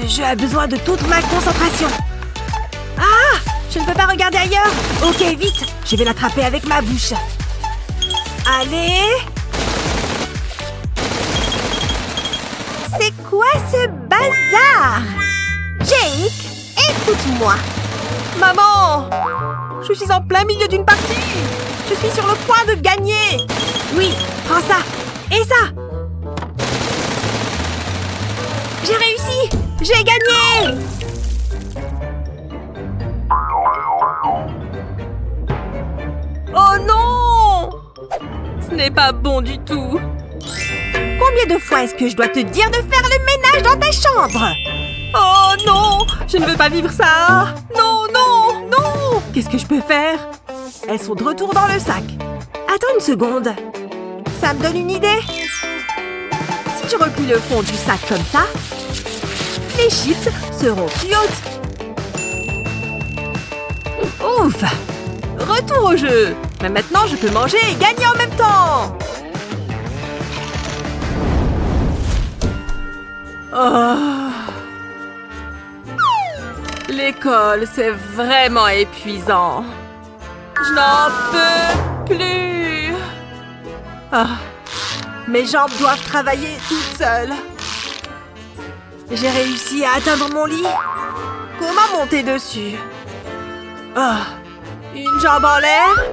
Ce jeu a besoin de toute ma concentration. Ah! Je ne peux pas regarder ailleurs. Ok, vite. Je vais l'attraper avec ma bouche. Allez! C'est quoi ce bazar? Jake, écoute-moi. Maman! Je suis en plein milieu d'une partie. Je suis sur le point de gagner. Oui, prends ça. Et ça. J'ai réussi. J'ai gagné. Oh non! Ce n'est pas bon du tout. Combien de fois est-ce que je dois te dire de faire le ménage dans ta chambre? Oh non! Je ne veux pas vivre ça! Non, non, non! Qu'est-ce que je peux faire? Elles sont de retour dans le sac. Attends une seconde. Ça me donne une idée. Si je replie le fond du sac comme ça, les chips seront cute. Ouf! Retour au jeu! Mais maintenant, je peux manger et gagner en même temps! Oh. L'école, c'est vraiment épuisant. Je n'en peux plus. Ah. Mes jambes doivent travailler toutes seules. J'ai réussi à atteindre mon lit. Comment monter dessus? Ah. Une jambe en l'air.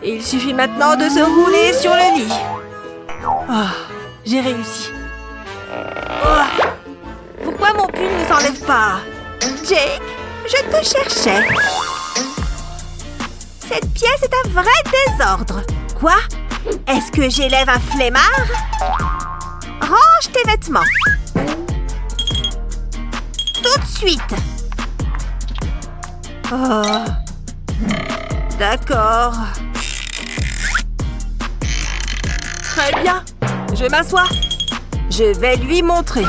Il suffit maintenant de se rouler sur le lit. Ah. J'ai réussi. Oh. Pourquoi mon pull ne s'enlève pas? Jake, je te cherchais. Cette pièce est un vrai désordre. Quoi? Est-ce que j'élève un flemmard? Range tes vêtements. Tout de suite. Oh. D'accord. Très bien. Je m'assois. Je vais lui montrer.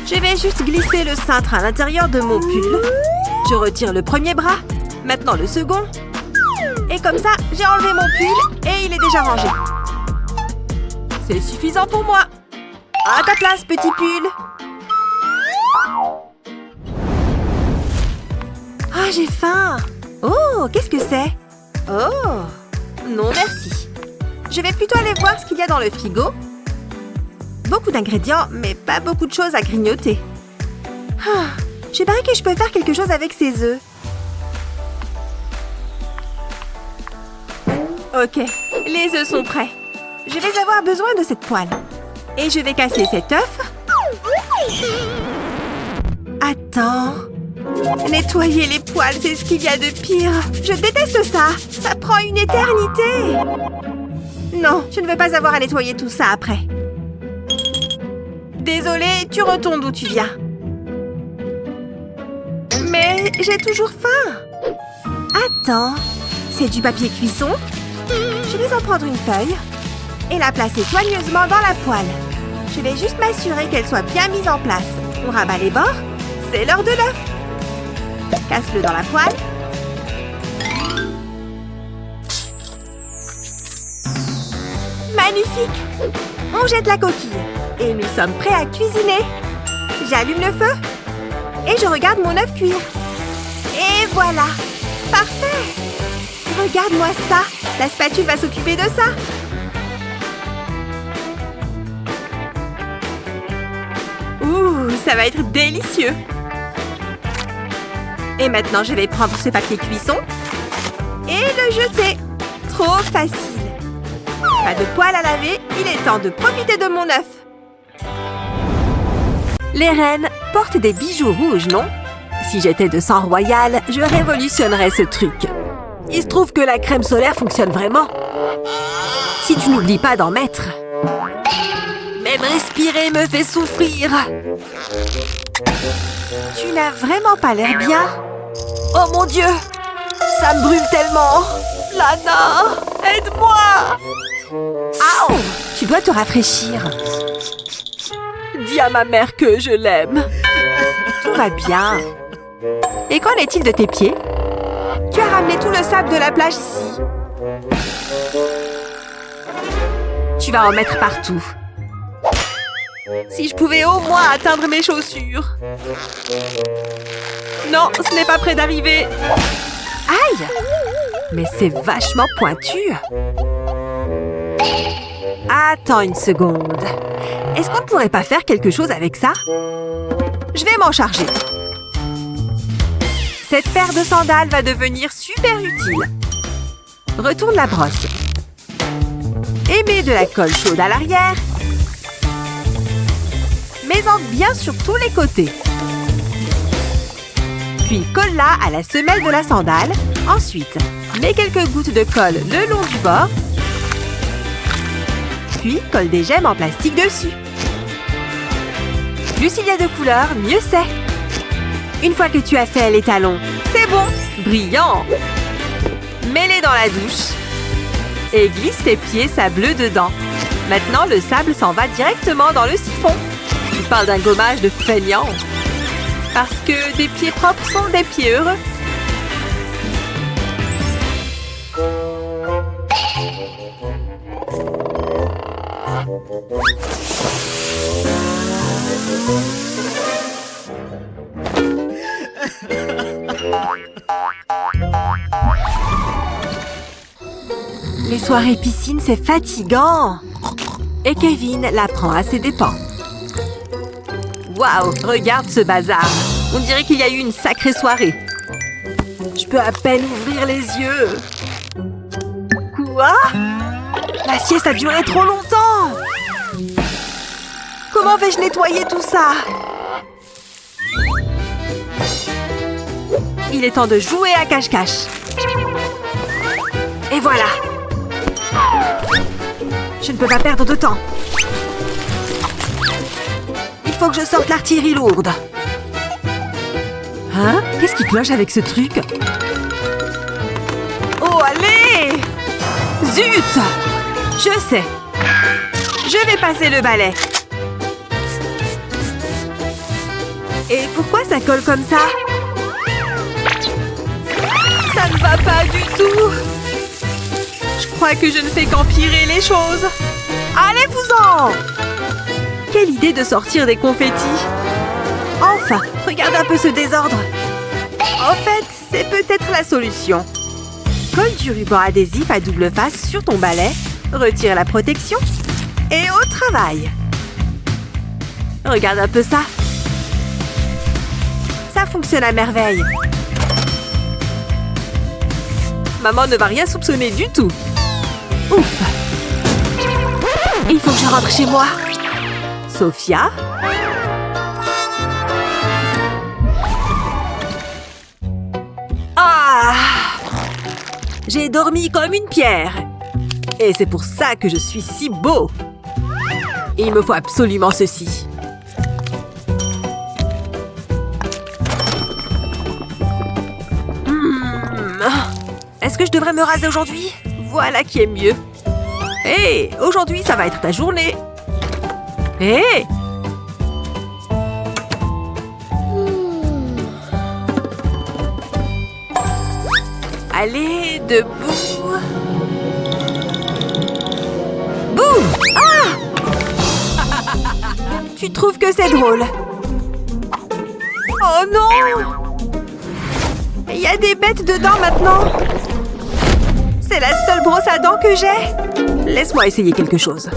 Je vais juste glisser le cintre à l'intérieur de mon pull. Je retire le premier bras, maintenant le second. Et comme ça, j'ai enlevé mon pull et il est déjà rangé. C'est suffisant pour moi. À ta place, petit pull. Ah, j'ai faim. Oh, qu'est-ce que c'est? Oh, non merci. Je vais plutôt aller voir ce qu'il y a dans le frigo. Beaucoup d'ingrédients, mais pas beaucoup de choses à grignoter. Ah, je parie que je peux faire quelque chose avec ces œufs. Ok, les œufs sont prêts. Je vais avoir besoin de cette poêle. Et je vais casser cet œuf. Attends. Nettoyer les poêles, c'est ce qu'il y a de pire. Je déteste ça. Ça prend une éternité. Non, je ne veux pas avoir à nettoyer tout ça après. Désolée, tu retournes d'où tu viens. Mais j'ai toujours faim. Attends, c'est du papier cuisson. Je vais en prendre une feuille et la placer soigneusement dans la poêle. Je vais juste m'assurer qu'elle soit bien mise en place. On rabat les bords. C'est l'heure de l'œuf. Casse-le dans la poêle. Magnifique! On jette la coquille. Et nous sommes prêts à cuisiner. J'allume le feu. Et je regarde mon œuf cuire. Et voilà! Parfait! Regarde-moi ça! La spatule va s'occuper de ça. Ouh, ça va être délicieux! Et maintenant, je vais prendre ce papier cuisson et le jeter. Trop facile. Pas de poêle à laver, il est temps de profiter de mon œuf. Les reines portent des bijoux rouges, non? Si j'étais de sang royal, je révolutionnerais ce truc. Il se trouve que la crème solaire fonctionne vraiment. Si tu n'oublies pas d'en mettre. Même respirer me fait souffrir. Tu n'as vraiment pas l'air bien. Oh mon Dieu! Ça me brûle tellement! Lana! Aide-moi! Aouh! Tu dois te rafraîchir. Dis à ma mère que je l'aime. Tout va bien. Et qu'en est-il de tes pieds? Tu as ramené tout le sable de la plage ici. Tu vas en mettre partout. Si je pouvais au moins atteindre mes chaussures. Non, ce n'est pas près d'arriver. Aïe! Mais c'est vachement pointu. Attends une seconde. Est-ce qu'on ne pourrait pas faire quelque chose avec ça? Je vais m'en charger. Cette paire de sandales va devenir super utile. Retourne la brosse. Et mets de la colle chaude à l'arrière. Mets-en bien sur tous les côtés. Puis colle-la à la semelle de la sandale. Ensuite, mets quelques gouttes de colle le long du bord. Puis, colle des gemmes en plastique dessus. Plus il y a de couleurs, mieux c'est. Une fois que tu as fait les talons, c'est bon, brillant. Mets-les dans la douche et glisse tes pieds sableux dedans. Maintenant, le sable s'en va directement dans le siphon. Tu parles d'un gommage de feignant. Parce que des pieds propres sont des pieds heureux. Les soirées piscine, c'est fatigant. Et Kevin la prend à ses dépens. Waouh, regarde ce bazar. On dirait qu'il y a eu une sacrée soirée. Je peux à peine ouvrir les yeux. Quoi? La sieste a duré trop longtemps. Comment vais-je nettoyer tout ça? Il est temps de jouer à cache-cache. Et voilà. Je ne peux pas perdre de temps. Il faut que je sorte l'artillerie lourde. Hein? Qu'est-ce qui cloche avec ce truc? Oh, allez! Zut! Je sais. Je vais passer le balai. Et pourquoi ça colle comme ça? Ça ne va pas du tout. Je crois que je ne fais qu'empirer les choses. Allez-vous-en! Quelle idée de sortir des confettis. Enfin, regarde un peu ce désordre. En fait, c'est peut-être la solution. Colle du ruban adhésif à double face sur ton balai, retire la protection et au travail. Regarde un peu ça. Ça fonctionne à merveille. Maman ne va rien soupçonner du tout. Ouf! Il faut que je rentre chez moi. Sophia? Ah! J'ai dormi comme une pierre. Et c'est pour ça que je suis si beau. Il me faut absolument ceci. Est-ce que je devrais me raser aujourd'hui? Voilà qui est mieux. Hé, aujourd'hui, ça va être ta journée. Hé! Allez, debout. Boum! Ah! Tu trouves que c'est drôle? Oh non! Il y a des bêtes dedans maintenant. C'est la seule brosse à dents que j'ai. Laisse-moi essayer quelque chose.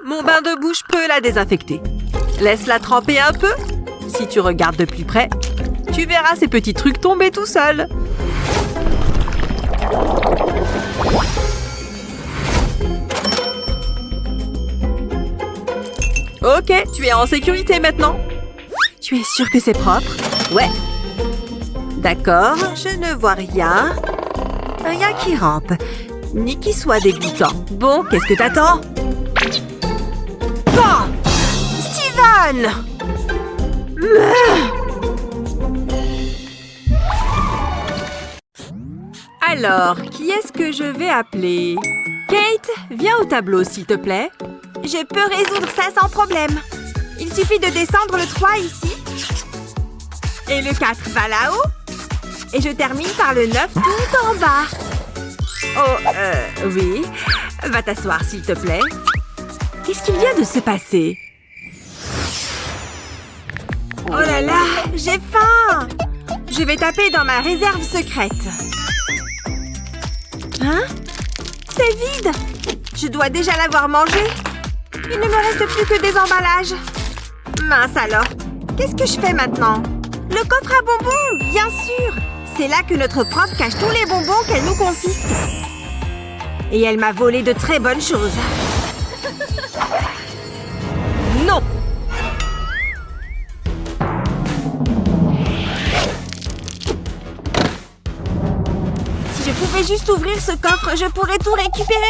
Mon bain de bouche peut la désinfecter. Laisse-la tremper un peu. Si tu regardes de plus près, tu verras ces petits trucs tomber tout seuls. Ok, tu es en sécurité maintenant. Tu es sûr que c'est propre? Ouais. D'accord, je ne vois rien. Rien qui rampe, ni qui soit dégoûtant. Bon, qu'est-ce que t'attends? Oh! Steven! Alors, qui est-ce que je vais appeler? Kate, viens au tableau, s'il te plaît. Je peux résoudre ça sans problème. Il suffit de descendre le 3 ici. Et le 4 va là-haut. Et je termine par le 9 tout en bas. Oh, oui. Va t'asseoir, s'il te plaît. Qu'est-ce qui vient de se passer? Oh là là, j'ai faim! Je vais taper dans ma réserve secrète. Hein? C'est vide! Je dois déjà l'avoir mangé. Il ne me reste plus que des emballages. Mince alors! Qu'est-ce que je fais maintenant? Le coffre à bonbons, bien sûr! C'est là que notre prof cache tous les bonbons qu'elle nous confisque. Et elle m'a volé de très bonnes choses. Non! Si je pouvais juste ouvrir ce coffre, je pourrais tout récupérer.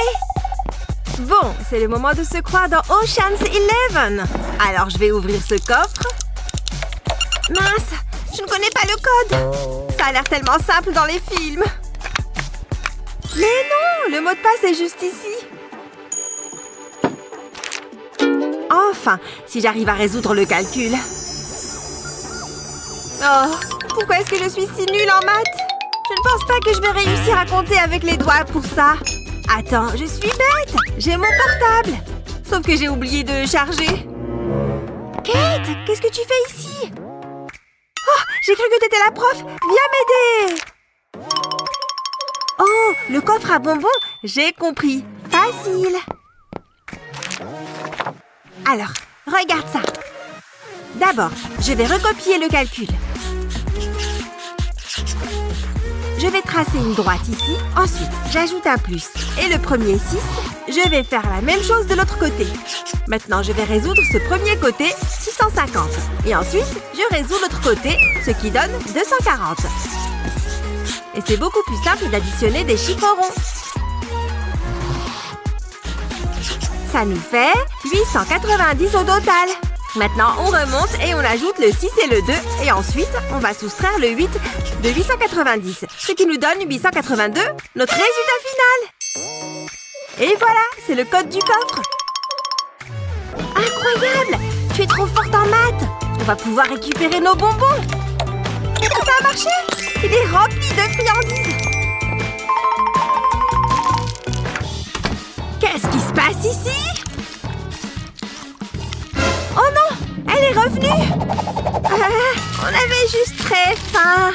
Bon, c'est le moment de se croire dans Ocean's 11. Alors, je vais ouvrir ce coffre. Mince, je ne connais pas le code. Ça a l'air tellement simple dans les films. Mais non, le mot de passe est juste ici. Enfin, si j'arrive à résoudre le calcul. Oh, pourquoi est-ce que je suis si nulle en maths? Je ne pense pas que je vais réussir à compter avec les doigts pour ça. Attends, je suis bête. J'ai mon portable. Sauf que j'ai oublié de le charger. Kate, qu'est-ce que tu fais ici? Oh, j'ai cru que t'étais la prof. Viens m'aider. Oh, le coffre à bonbons, j'ai compris. Facile. Alors, regarde ça. D'abord, je vais recopier le calcul. Je vais tracer une droite ici. Ensuite, j'ajoute un plus. Et le premier 6, je vais faire la même chose de l'autre côté. Maintenant, je vais résoudre ce premier côté, 650. Et ensuite, je résous l'autre côté, ce qui donne 240. Et c'est beaucoup plus simple d'additionner des chiffres ronds. Ça nous fait 890 au total. Maintenant, on remonte et on ajoute le 6 et le 2. Et ensuite, on va soustraire le 8 de 890. Ce qui nous donne 882, notre résultat final. Et voilà, c'est le code du coffre. Incroyable! Tu es trop forte en maths. On va pouvoir récupérer nos bonbons. Ça a marché! Il est rempli de friandises. Qu'est-ce qui se passe ici? Oh non! Elle est revenue! On avait juste très faim.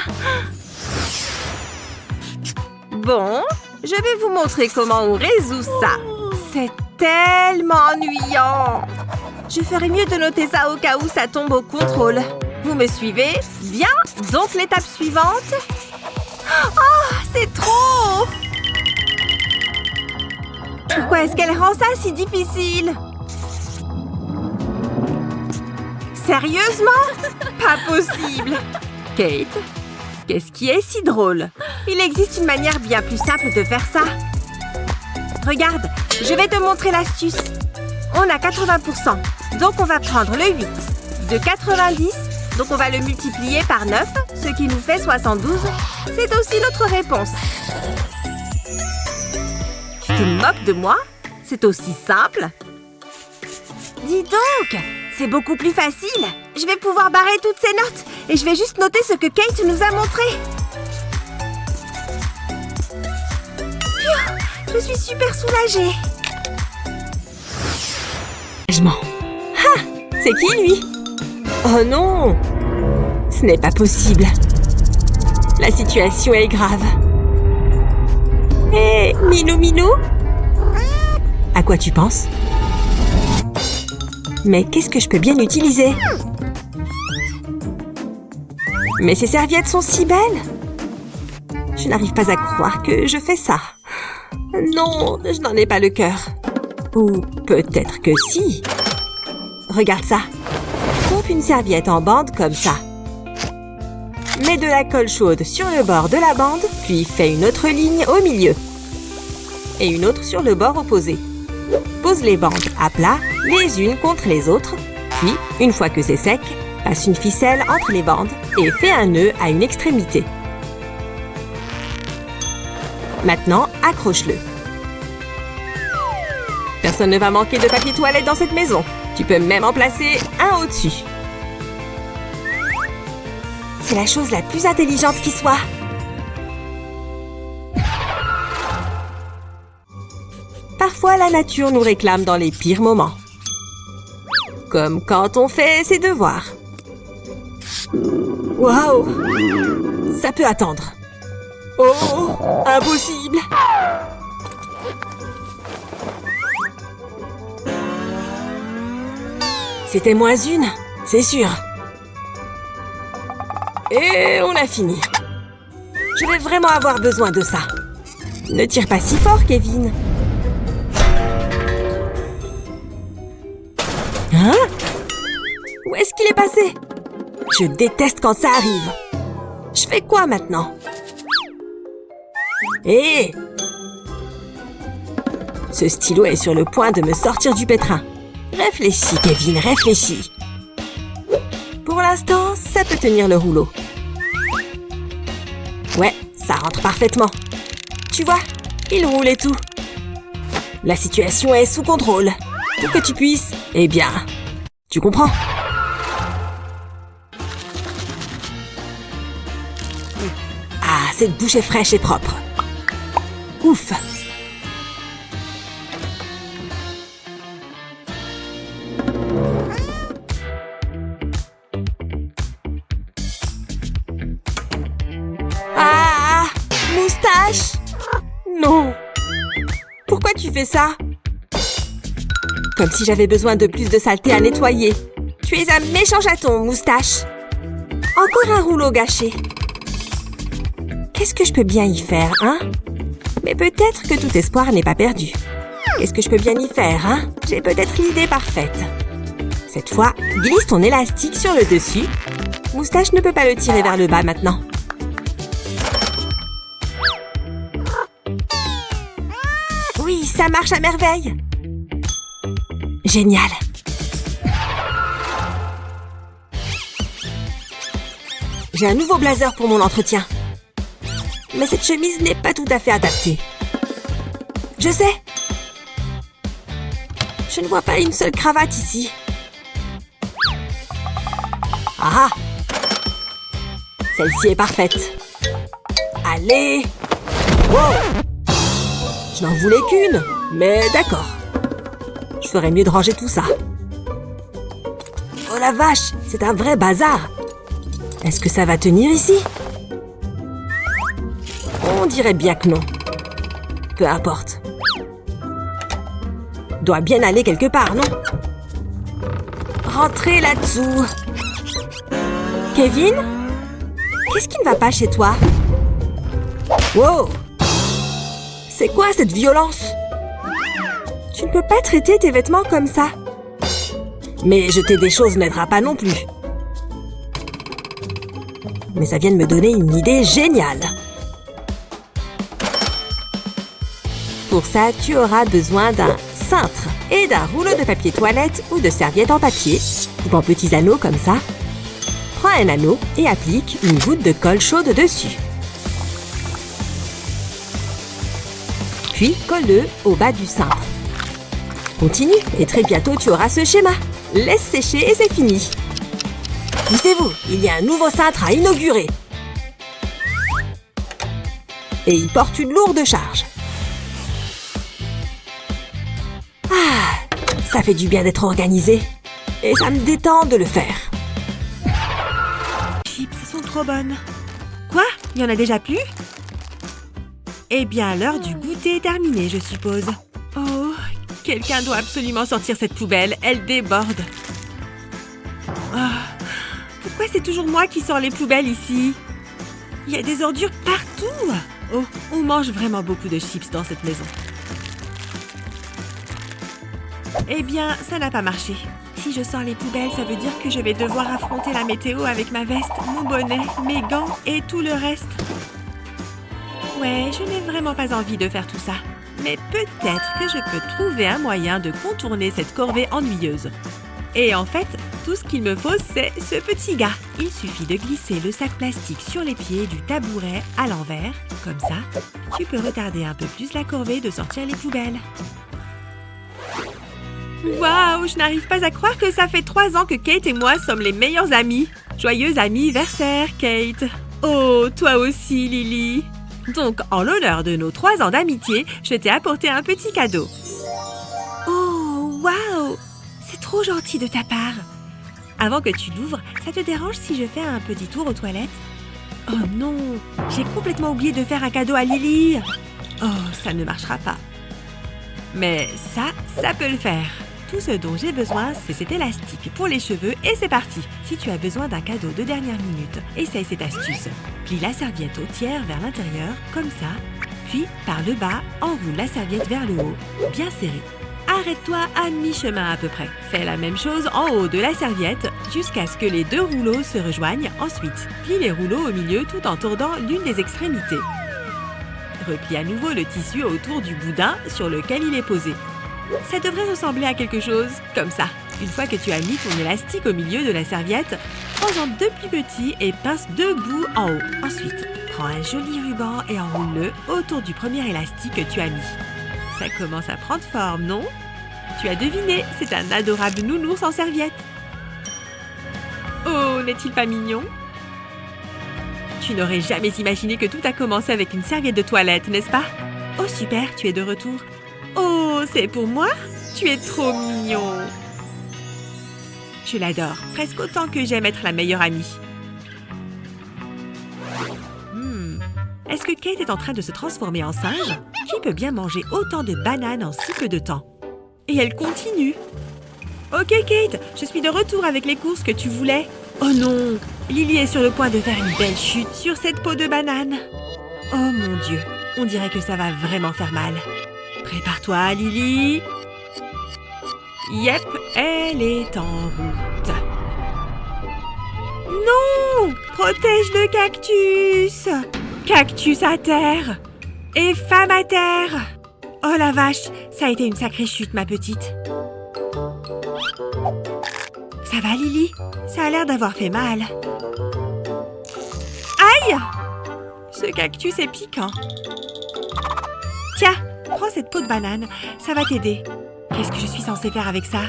Bon, je vais vous montrer comment on résout ça. C'est tellement ennuyant. Je ferais mieux de noter ça au cas où ça tombe au contrôle. Vous me suivez? Bien. Donc, l'étape suivante. Oh, c'est trop! Pourquoi est-ce qu'elle rend ça si difficile? Sérieusement? Pas possible! Kate, qu'est-ce qui est si drôle? Il existe une manière bien plus simple de faire ça. Regarde, je vais te montrer l'astuce. On a 80%, donc on va prendre le 8. De 90, donc on va le multiplier par 9, ce qui nous fait 72. C'est aussi notre réponse. Tu te moques de moi? C'est aussi simple? Dis donc! C'est beaucoup plus facile. Je vais pouvoir barrer toutes ces notes et je vais juste noter ce que Kate nous a montré. Phew, je suis super soulagée. Ah, c'est qui lui? Oh non! Ce n'est pas possible. La situation est grave. Hé, Minou Minou? À quoi tu penses? Mais qu'est-ce que je peux bien utiliser? Mais ces serviettes sont si belles! Je n'arrive pas à croire que je fais ça. Non, je n'en ai pas le cœur. Ou peut-être que si. Regarde ça. Coupe une serviette en bande comme ça. Mets de la colle chaude sur le bord de la bande, puis fais une autre ligne au milieu. Et une autre sur le bord opposé. Pose les bandes à plat, les unes contre les autres. Puis, une fois que c'est sec, passe une ficelle entre les bandes et fais un nœud à une extrémité. Maintenant, accroche-le. Personne ne va manquer de papier toilette dans cette maison. Tu peux même en placer un au-dessus. C'est la chose la plus intelligente qui soit. Parfois, la nature nous réclame dans les pires moments. Comme quand on fait ses devoirs. Waouh! Ça peut attendre. Oh! Impossible! C'était moins une, c'est sûr. Et on a fini. Je vais vraiment avoir besoin de ça. Ne tire pas si fort, Kevin. Hein? Où est-ce qu'il est passé? Je déteste quand ça arrive. Je fais quoi maintenant? Hé! Ce stylo est sur le point de me sortir du pétrin. Réfléchis, Kevin, réfléchis. Pour l'instant, ça peut tenir le rouleau. Ouais, ça rentre parfaitement. Tu vois, il roule et tout. La situation est sous contrôle. Pour que tu puisses, eh bien, tu comprends. Ah, cette bouche est fraîche et propre. Ouf! Ah! Moustache! Non! Pourquoi tu fais ça? Comme si j'avais besoin de plus de saleté à nettoyer. Tu es un méchant chaton, Moustache. Encore un rouleau gâché. Qu'est-ce que je peux bien y faire, hein? Mais peut-être que tout espoir n'est pas perdu. Qu'est-ce que je peux bien y faire, hein? J'ai peut-être l'idée parfaite. Cette fois, glisse ton élastique sur le dessus. Moustache ne peut pas le tirer vers le bas maintenant. Oui, ça marche à merveille. Génial. J'ai un nouveau blazer pour mon entretien. Mais cette chemise n'est pas tout à fait adaptée. Je sais. Je ne vois pas une seule cravate ici. Ah! Celle-ci est parfaite. Allez! Wow! Je n'en voulais qu'une, mais d'accord. Je ferais mieux de ranger tout ça. Oh la vache, c'est un vrai bazar. Est-ce que ça va tenir ici? On dirait bien que non. Peu importe. Doit bien aller quelque part, non? Rentrez là-dessous. Kevin? Qu'est-ce qui ne va pas chez toi? Wow! C'est quoi cette violence? Tu ne peux pas traiter tes vêtements comme ça. Mais jeter des choses n'aidera pas non plus. Mais ça vient de me donner une idée géniale. Pour ça, tu auras besoin d'un cintre et d'un rouleau de papier toilette ou de serviette en papier, ou en petits anneaux comme ça. Prends un anneau et applique une goutte de colle chaude dessus. Puis, colle-le au bas du cintre. Continue et très bientôt tu auras ce schéma. Laisse sécher et c'est fini. Poussez-vous, il y a un nouveau cintre à inaugurer. Et il porte une lourde charge. Ah, ça fait du bien d'être organisé. Et ça me détend de le faire. Chips sont trop bonnes. Quoi? Il y en a déjà plus? Eh bien, l'heure du goûter est terminée, je suppose. Oh, quelqu'un doit absolument sortir cette poubelle. Elle déborde. Oh, pourquoi c'est toujours moi qui sors les poubelles ici? Il y a des ordures partout. Oh, on mange vraiment beaucoup de chips dans cette maison. Eh bien, ça n'a pas marché. Si je sors les poubelles, ça veut dire que je vais devoir affronter la météo avec ma veste, mon bonnet, mes gants et tout le reste. Ouais, je n'ai vraiment pas envie de faire tout ça. Mais peut-être que je peux trouver un moyen de contourner cette corvée ennuyeuse. Et en fait, tout ce qu'il me faut, c'est ce petit gars. Il suffit de glisser le sac plastique sur les pieds du tabouret à l'envers. Comme ça, tu peux retarder un peu plus la corvée de sortir les poubelles. Waouh, je n'arrive pas à croire que ça fait 3 ans que Kate et moi sommes les meilleures amies. Joyeux anniversaire, Kate. Oh, toi aussi, Lily. Donc, en l'honneur de nos 3 ans d'amitié, je t'ai apporté un petit cadeau. Oh, waouh! C'est trop gentil de ta part. Avant que tu l'ouvres, ça te dérange si je fais un petit tour aux toilettes? Oh non, j'ai complètement oublié de faire un cadeau à Lily. Oh, ça ne marchera pas. Mais ça peut le faire. Tout ce dont j'ai besoin, c'est cet élastique pour les cheveux et c'est parti. Si tu as besoin d'un cadeau de dernière minute, essaye cette astuce. Plie la serviette au tiers vers l'intérieur, comme ça. Puis, par le bas, enroule la serviette vers le haut, bien serrée. Arrête-toi à mi-chemin à peu près. Fais la même chose en haut de la serviette jusqu'à ce que les deux rouleaux se rejoignent. Ensuite, plie les rouleaux au milieu tout en tordant l'une des extrémités. Replie à nouveau le tissu autour du boudin sur lequel il est posé. Ça devrait ressembler à quelque chose comme ça. Une fois que tu as mis ton élastique au milieu de la serviette, prends-en deux plus petits et pince deux bouts en haut. Ensuite, prends un joli ruban et enroule-le autour du premier élastique que tu as mis. Ça commence à prendre forme, non? Tu as deviné, c'est un adorable nounours en serviette. Oh, n'est-il pas mignon? Tu n'aurais jamais imaginé que tout a commencé avec une serviette de toilette, n'est-ce pas? Oh super, tu es de retour. Oh, c'est pour moi? Tu es trop mignon. Je l'adore, presque autant que j'aime être la meilleure amie. Est-ce que Kate est en train de se transformer en singe? Qui peut bien manger autant de bananes en si peu de temps? Et elle continue. Ok Kate, je suis de retour avec les courses que tu voulais. Oh non, Lily est sur le point de faire une belle chute sur cette peau de banane. Oh mon Dieu, on dirait que ça va vraiment faire mal. Prépare-toi Lily. Yep, elle est en route. Non! Protège le cactus! Cactus à terre! Et femme à terre! Oh la vache, ça a été une sacrée chute, ma petite. Ça va, Lily? Ça a l'air d'avoir fait mal. Aïe! Ce cactus est piquant. Tiens, prends cette peau de banane, ça va t'aider. Qu'est-ce que je suis censée faire avec ça?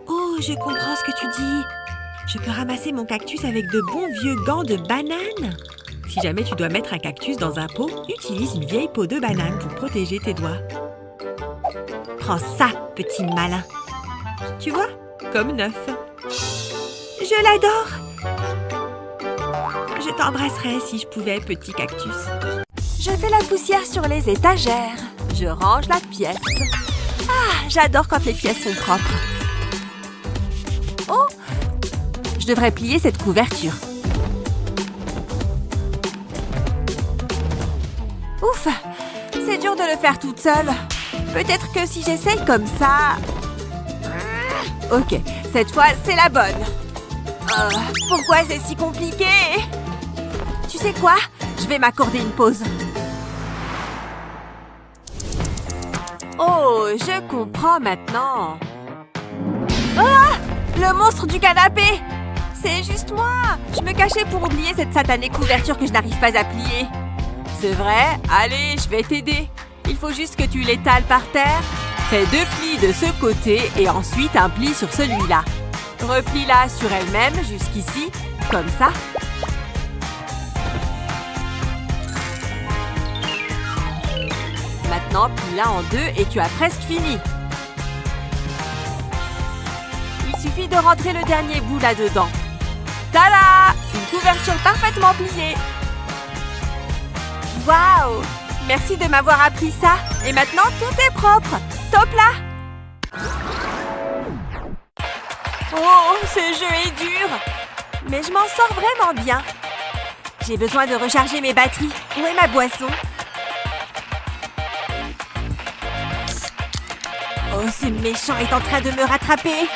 Oh, je comprends ce que tu dis. Je peux ramasser mon cactus avec de bons vieux gants de banane. Si jamais tu dois mettre un cactus dans un pot, utilise une vieille peau de banane pour protéger tes doigts. Prends ça, petit malin. Tu vois, comme neuf. Je l'adore. Je t'embrasserais si je pouvais, petit cactus. Je fais la poussière sur les étagères. Je range la pièce. Ah, j'adore quand les pièces sont propres. Oh, je devrais plier cette couverture. Ouf, c'est dur de le faire toute seule. Peut-être que si j'essaye comme ça... Ok, cette fois, c'est la bonne. Pourquoi c'est si compliqué? Tu sais quoi? Je vais m'accorder une pause. Oh, je comprends maintenant. Ah! Le monstre du canapé! C'est juste moi! Je me cachais pour oublier cette satanée couverture que je n'arrive pas à plier. C'est vrai? Allez, je vais t'aider. Il faut juste que tu l'étales par terre. Fais 2 plis de ce côté et ensuite un pli sur celui-là. Replie-la sur elle-même jusqu'ici, comme ça. Maintenant, plie-la en 2 et tu as presque fini. Il suffit de rentrer le dernier bout là-dedans. Tada! Une couverture parfaitement pliée. Waouh! Merci de m'avoir appris ça. Et maintenant, tout est propre. Top là! Oh, ce jeu est dur. Mais je m'en sors vraiment bien. J'ai besoin de recharger mes batteries. Où est ma boisson? Oh, ce méchant est en train de me rattraper.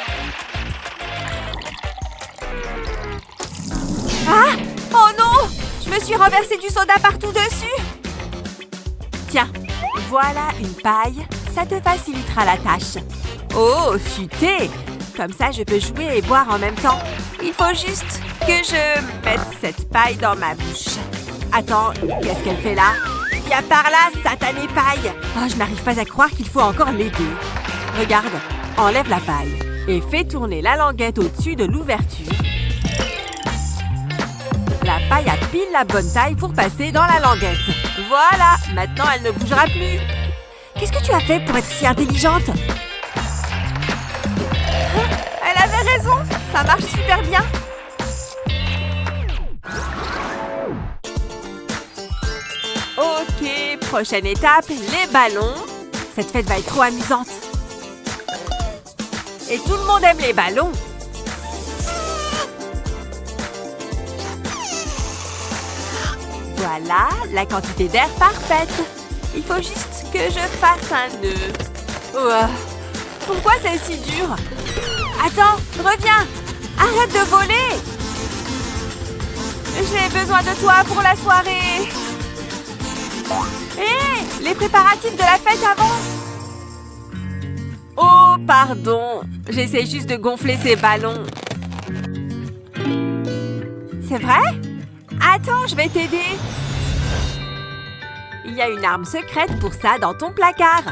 Ah! Oh non! Je me suis renversé du soda partout dessus. Tiens, voilà une paille. Ça te facilitera la tâche. Oh, futé! Comme ça, je peux jouer et boire en même temps. Il faut juste que je mette cette paille dans ma bouche. Attends, qu'est-ce qu'elle fait là? Viens par là, satanée paille! Oh, je n'arrive pas à croire qu'il faut encore l'aider. Regarde, enlève la paille et fais tourner la languette au-dessus de l'ouverture. La paille a pile la bonne taille pour passer dans la languette. Voilà, maintenant elle ne bougera plus. Qu'est-ce que tu as fait pour être si intelligente? Prochaine étape, les ballons. Cette fête va être trop amusante. Et tout le monde aime les ballons. Voilà, la quantité d'air parfaite. Il faut juste que je fasse un nœud. Ouah, pourquoi c'est si dur? Attends, reviens. Arrête de voler. J'ai besoin de toi pour la soirée. Hé, les préparatifs de la fête avant. Oh, pardon. J'essaie juste de gonfler ces ballons. C'est vrai? Attends, je vais t'aider. Il y a une arme secrète pour ça dans ton placard.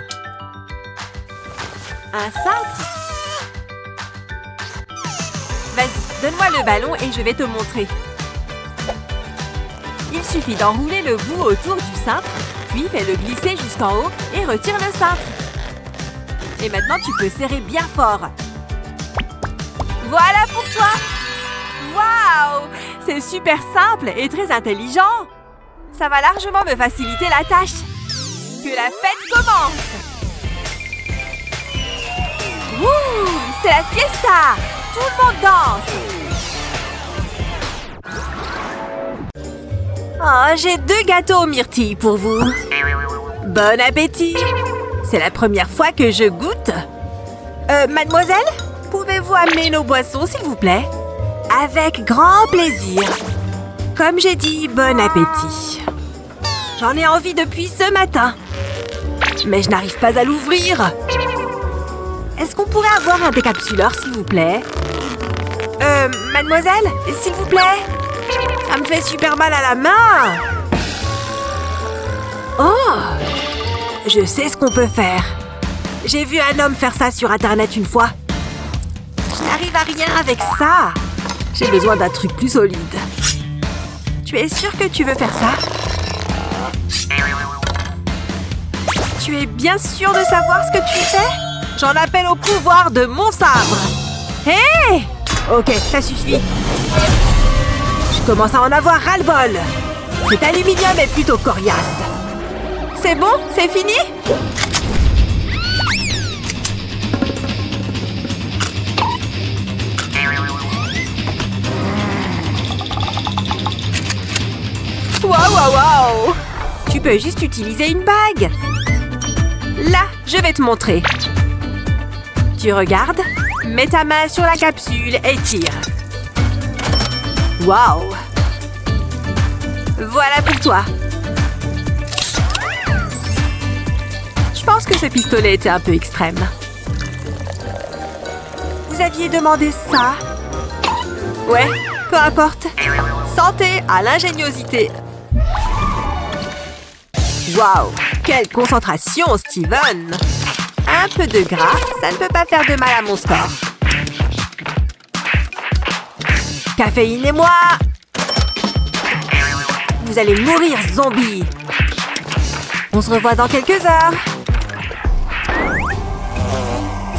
Un cintre? Vas-y, donne-moi le ballon et je vais te montrer. Il suffit d'enrouler le bout autour du cintre, puis fais-le glisser jusqu'en haut et retire le cintre. Et maintenant, tu peux serrer bien fort. Voilà pour toi! Waouh! C'est super simple et très intelligent. Ça va largement me faciliter la tâche. Que la fête commence! Wouh! C'est la fiesta! Tout le monde danse! Oh, j'ai 2 gâteaux aux myrtilles pour vous. Bon appétit! C'est la première fois que je goûte. Mademoiselle, pouvez-vous amener nos boissons, s'il vous plaît? Avec grand plaisir. Comme j'ai dit, bon appétit. J'en ai envie depuis ce matin. Mais je n'arrive pas à l'ouvrir. Est-ce qu'on pourrait avoir un décapsuleur, s'il vous plaît? Mademoiselle, s'il vous plaît? Ça me fait super mal à la main. Oh! Je sais ce qu'on peut faire. J'ai vu un homme faire ça sur Internet une fois. Je n'arrive à rien avec ça. J'ai besoin d'un truc plus solide. Tu es sûr que tu veux faire ça? Tu es bien sûr de savoir ce que tu fais? J'en appelle au pouvoir de mon sabre. Hé! Ok, ça suffit. Je commence à en avoir ras-le-bol. Cet aluminium est plutôt coriace. C'est bon? C'est fini? Waouh, waouh, waouh! Tu peux juste utiliser une bague. Là, je vais te montrer. Tu regardes, mets ta main sur la capsule et tire. Waouh! Voilà pour toi. Je pense que ce pistolet était un peu extrême. Vous aviez demandé ça? Ouais, peu importe. Santé à l'ingéniosité. Waouh! Quelle concentration, Steven! Un peu de gras, ça ne peut pas faire de mal à mon score. Caféine et moi! Vous allez mourir, zombie! On se revoit dans quelques heures.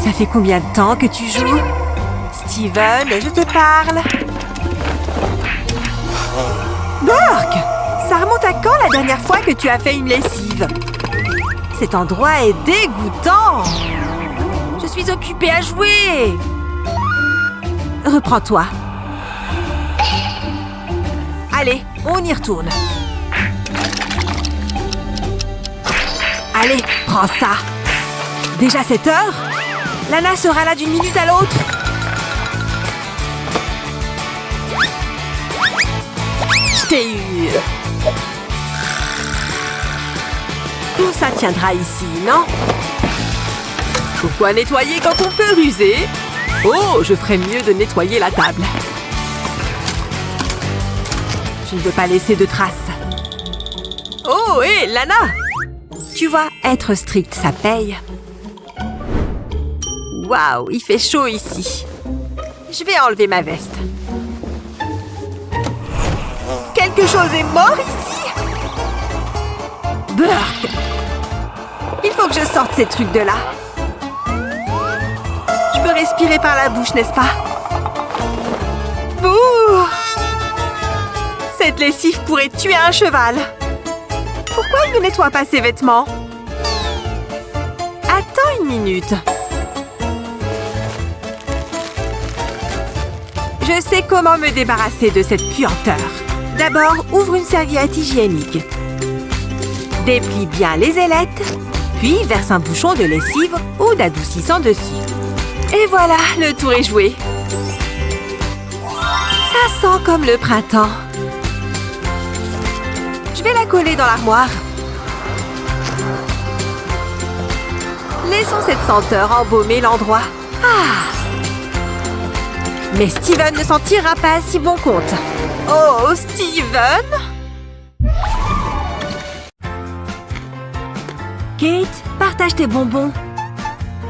Ça fait combien de temps que tu joues? Steven, je te parle. Burke! Ça remonte à quand la dernière fois que tu as fait une lessive? Cet endroit est dégoûtant! Je suis occupée à jouer! Reprends-toi. Allez, on y retourne. Allez, prends ça! Déjà 7 heures? Lana sera là d'une minute à l'autre. Je t'ai eu. Tout ça tiendra ici, non? Pourquoi nettoyer quand on peut ruser? Oh, je ferais mieux de nettoyer la table. Je ne veux pas laisser de traces. Oh, hé, Lana! Tu vois, être strict, ça paye. Waouh, il fait chaud ici. Je vais enlever ma veste. Quelque chose est mort ici? Burke! Il faut que je sorte ces trucs de là. Je peux respirer par la bouche, n'est-ce pas? Bouh! Cette lessive pourrait tuer un cheval. Pourquoi il ne nettoie pas ses vêtements? Attends une minute. Je sais comment me débarrasser de cette puanteur. D'abord, ouvre une serviette hygiénique. Déplie bien les ailettes, puis verse un bouchon de lessive ou d'adoucissant dessus. Et voilà, le tour est joué. Ça sent comme le printemps. Je vais la coller dans l'armoire. Laissons cette senteur embaumer l'endroit. Ah! Mais Steven ne s'en tirera pas à si bon compte. Oh, Steven! Kate, partage tes bonbons.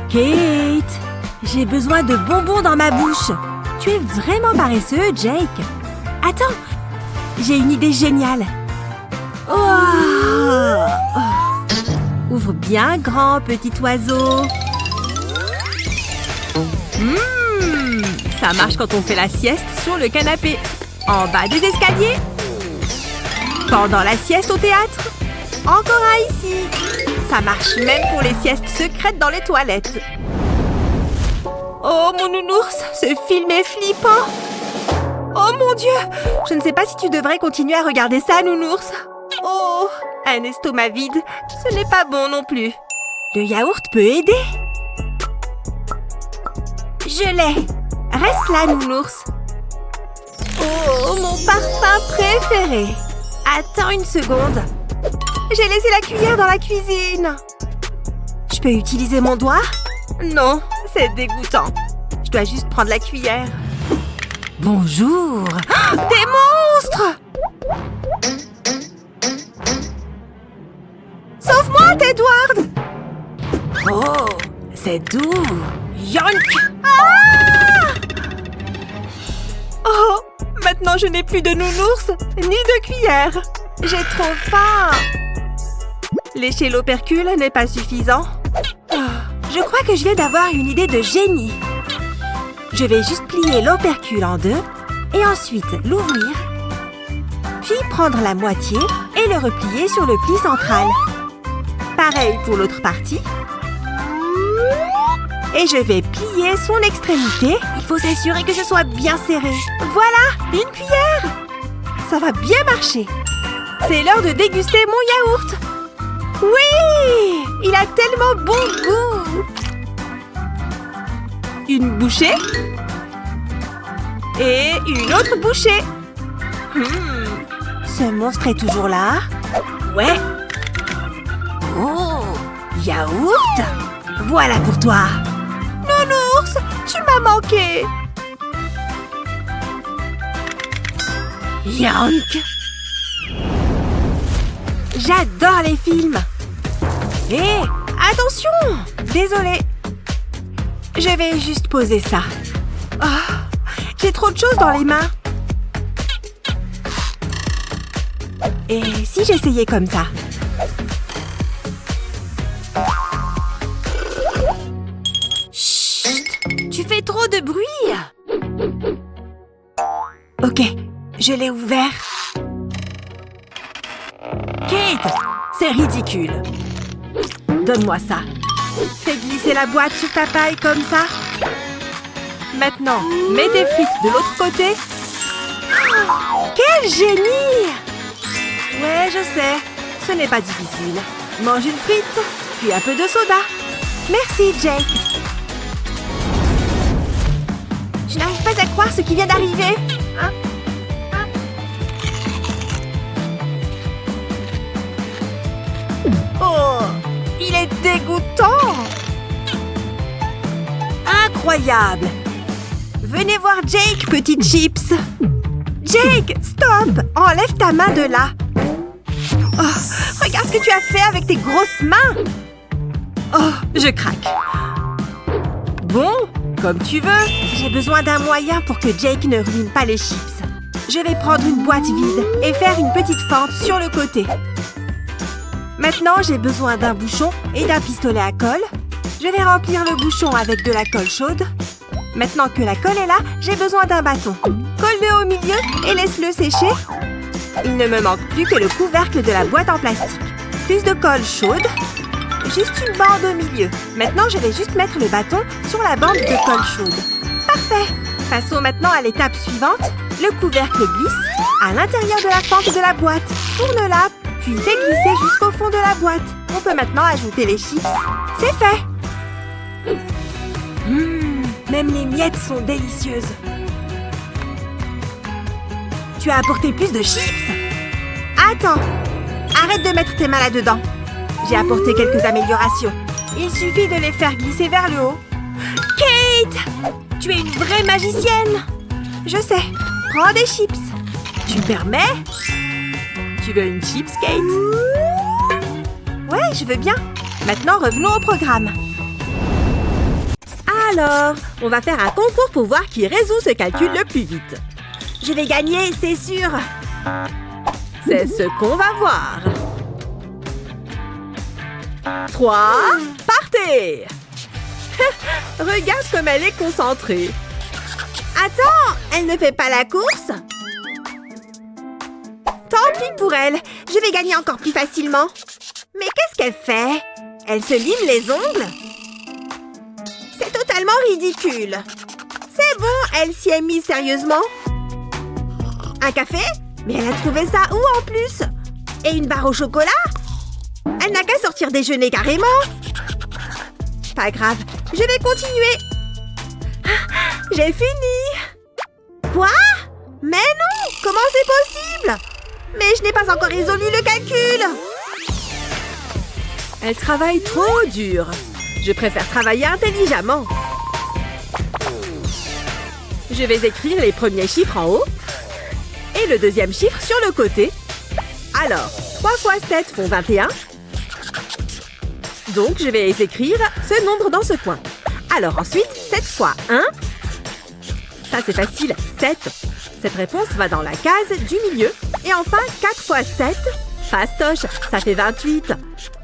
Kate, j'ai besoin de bonbons dans ma bouche. Tu es vraiment paresseux, Jake. Attends, j'ai une idée géniale. Oh! Ouvre bien grand, petit oiseau. Ça marche quand on fait la sieste sur le canapé. En bas des escaliers. Pendant la sieste au théâtre. Encore un ici. Ça marche même pour les siestes secrètes dans les toilettes. Oh, mon nounours, ce film est flippant. Oh, mon Dieu. Je ne sais pas si tu devrais continuer à regarder ça, nounours. Oh, un estomac vide, ce n'est pas bon non plus. Le yaourt peut aider. Je l'ai. Reste là, nounours. Oh, mon parfum préféré. Attends une seconde. J'ai laissé la cuillère dans la cuisine. Je peux utiliser mon doigt? Non, c'est dégoûtant. Je dois juste prendre la cuillère. Bonjour. Oh, des monstres! Sauve-moi, Edward! Oh, c'est doux. Yonk! Ah! Oh, maintenant je n'ai plus de nounours, ni de cuillère. J'ai trop faim. Lécher l'opercule n'est pas suffisant. Oh, je crois que je viens d'avoir une idée de génie. Je vais juste plier l'opercule en deux et ensuite l'ouvrir, puis prendre la moitié et le replier sur le pli central. Pareil pour l'autre partie. Et je vais plier son extrémité. Il faut s'assurer que ce soit bien serré. Voilà, une cuillère. Ça va bien marcher. C'est l'heure de déguster mon yaourt. Oui, il a tellement bon goût. Une bouchée. Et une autre bouchée. Ce monstre est toujours là. Ouais. Oh, yaourt. Voilà pour toi. Nounours, tu m'as manqué. Yank. J'adore les films. Hé, attention. Désolée. Je vais juste poser ça. Oh, j'ai trop de choses dans les mains. Et si j'essayais comme ça? Tu fais trop de bruit. Ok, je l'ai ouvert. Kate, c'est ridicule. Donne-moi ça. Fais glisser la boîte sur ta paille comme ça. Maintenant, mets tes frites de l'autre côté. Quel génie! Ouais, je sais. Ce n'est pas difficile. Mange une frite, puis un peu de soda. Merci, Jake. Je n'arrive pas à croire ce qui vient d'arriver. Hein? Oh, il est dégoûtant. Incroyable. Venez voir Jake, petite chips. Jake, stop. Enlève ta main de là. Oh, regarde ce que tu as fait avec tes grosses mains. Oh, je craque. Bon, comme tu veux. J'ai besoin d'un moyen pour que Jake ne ruine pas les chips. Je vais prendre une boîte vide et faire une petite fente sur le côté. Maintenant, j'ai besoin d'un bouchon et d'un pistolet à colle. Je vais remplir le bouchon avec de la colle chaude. Maintenant que la colle est là, j'ai besoin d'un bâton. Colle-le au milieu et laisse-le sécher. Il ne me manque plus que le couvercle de la boîte en plastique. plus de colle chaude. Juste une bande au milieu. Maintenant, je vais juste mettre le bâton sur la bande de colle chaude. Parfait! Passons maintenant à l'étape suivante. Le couvercle glisse à l'intérieur de la fente de la boîte. Tourne-la, puis fais glisser jusqu'au fond de la boîte. On peut maintenant ajouter les chips. C'est fait! Même les miettes sont délicieuses. Tu as apporté plus de chips? Attends! Arrête de mettre tes mains là-dedans. J'ai apporté quelques améliorations. Il suffit de les faire glisser vers le haut. Kate! Tu es une vraie magicienne! Je sais. Prends des chips. Tu permets? Tu veux une chips, Kate? Ouais, je veux bien. Maintenant, revenons au programme. Alors, on va faire un concours pour voir qui résout ce calcul le plus vite. Je vais gagner, c'est sûr. C'est ce qu'on va voir. 3, partez! Regarde comme elle est concentrée. Attends, elle ne fait pas la course? Tant pis pour elle, je vais gagner encore plus facilement. Mais qu'est-ce qu'elle fait? Elle se lime les ongles? C'est totalement ridicule. C'est bon, elle s'y est mise sérieusement. Un café? Mais elle a trouvé ça où en plus? Et une barre au chocolat? Elle n'a qu'à sortir déjeuner carrément. Pas grave, je vais continuer. J'ai fini. Quoi? Mais non! Comment c'est possible? Mais je n'ai pas encore résolu le calcul. Elle travaille trop dur. Je préfère travailler intelligemment. Je vais écrire les premiers chiffres en haut et le deuxième chiffre sur le côté. Alors, 3 fois 7 font 21. Donc, je vais écrire ce nombre dans ce coin. Alors ensuite, 7 fois 1. Ça, c'est facile, 7. Cette réponse va dans la case du milieu. Et enfin, 4 fois 7. Fastoche, ça fait 28.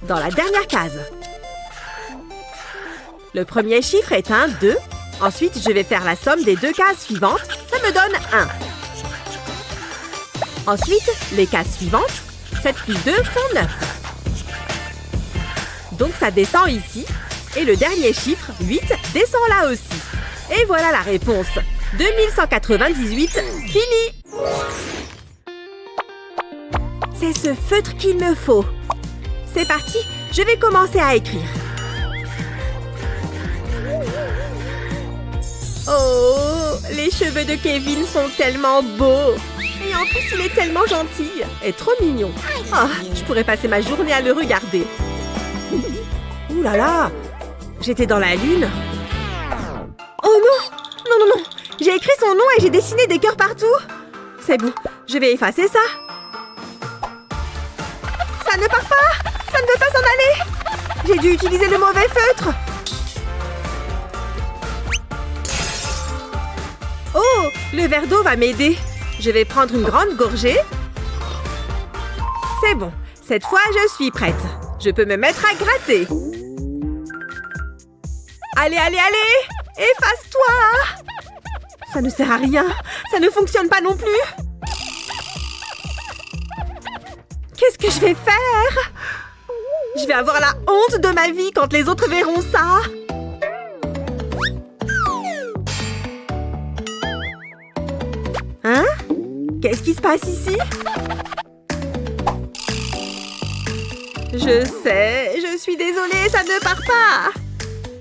Dans la dernière case. Le premier chiffre est un 2. Ensuite, je vais faire la somme des deux cases suivantes. Ça me donne 1. Ensuite, les cases suivantes. 7 plus 2 font 9. Donc, ça descend ici. Et le dernier chiffre, 8, descend là aussi. Et voilà la réponse. 2198, fini! C'est ce feutre qu'il me faut. C'est parti, je vais commencer à écrire. Oh, les cheveux de Kevin sont tellement beaux. Et en plus, il est tellement gentil et trop mignon. Oh, je pourrais passer ma journée à le regarder. Ouh là là, j'étais dans la lune. Oh non, non, non, non. J'ai écrit son nom et j'ai dessiné des cœurs partout. C'est bon, je vais effacer ça. Ça ne part pas. Ça ne veut pas s'en aller. J'ai dû utiliser le mauvais feutre. Oh, le verre d'eau va m'aider. Je vais prendre une grande gorgée. C'est bon, cette fois je suis prête. Je peux me mettre à gratter. Allez, allez, allez! Efface-toi! Ça ne sert à rien. Ça ne fonctionne pas non plus. Qu'est-ce que je vais faire? Je vais avoir la honte de ma vie quand les autres verront ça. Hein? Qu'est-ce qui se passe ici? Je sais, je suis désolée, ça ne part pas.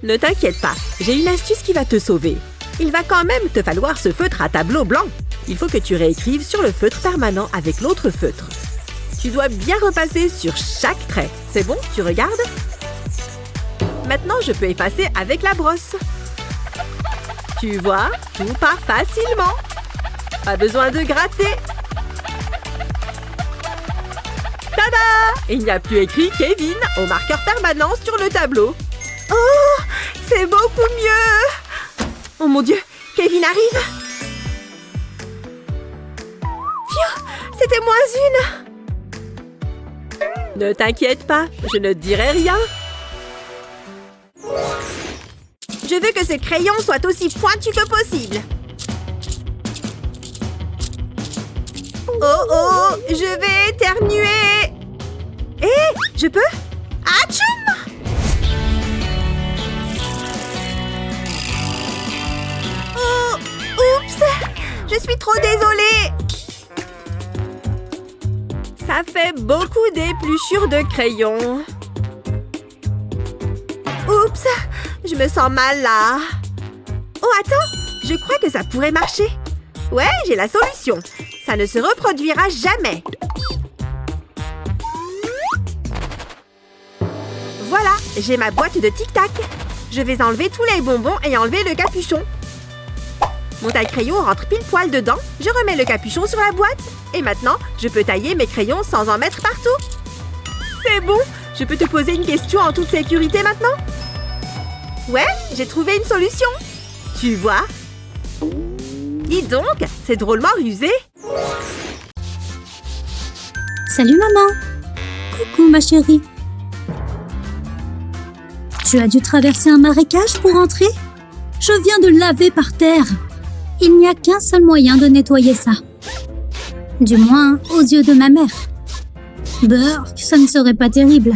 Ne t'inquiète pas, j'ai une astuce qui va te sauver. Il va quand même te falloir ce feutre à tableau blanc. Il faut que tu réécrives sur le feutre permanent avec l'autre feutre. Tu dois bien repasser sur chaque trait. C'est bon? Tu regardes? Maintenant, je peux effacer avec la brosse. Tu vois, tout part facilement. Pas besoin de gratter. Tada! Il n'y a plus écrit Kevin au marqueur permanent sur le tableau. Oh, c'est beaucoup mieux! Oh mon Dieu, Kevin arrive! Phew, c'était moins une! Ne t'inquiète pas, je ne dirai rien. Je veux que ce crayon soit aussi pointu que possible. Oh oh, je vais éternuer. Eh, Je peux? Atchoum! Oh, oups! Je suis trop désolée! Ça fait beaucoup d'épluchures de crayon. Oups! Je me sens mal là. Oh, attends! Je crois que ça pourrait marcher. Ouais, j'ai la solution. Ça ne se reproduira jamais. Voilà, j'ai ma boîte de tic-tac. Je vais enlever tous les bonbons et enlever le capuchon. Mon taille-crayon rentre pile poil dedans. Je remets le capuchon sur la boîte. Et maintenant, je peux tailler mes crayons sans en mettre partout. C'est bon. Je peux te poser une question en toute sécurité maintenant? Ouais, j'ai trouvé une solution. Tu vois? Dis donc, c'est drôlement rusé. Salut maman. Coucou ma chérie. Tu as dû traverser un marécage pour entrer? Je viens de laver par terre. Il n'y a qu'un seul moyen de nettoyer ça. Du moins, aux yeux de ma mère. Burk, ça ne serait pas terrible.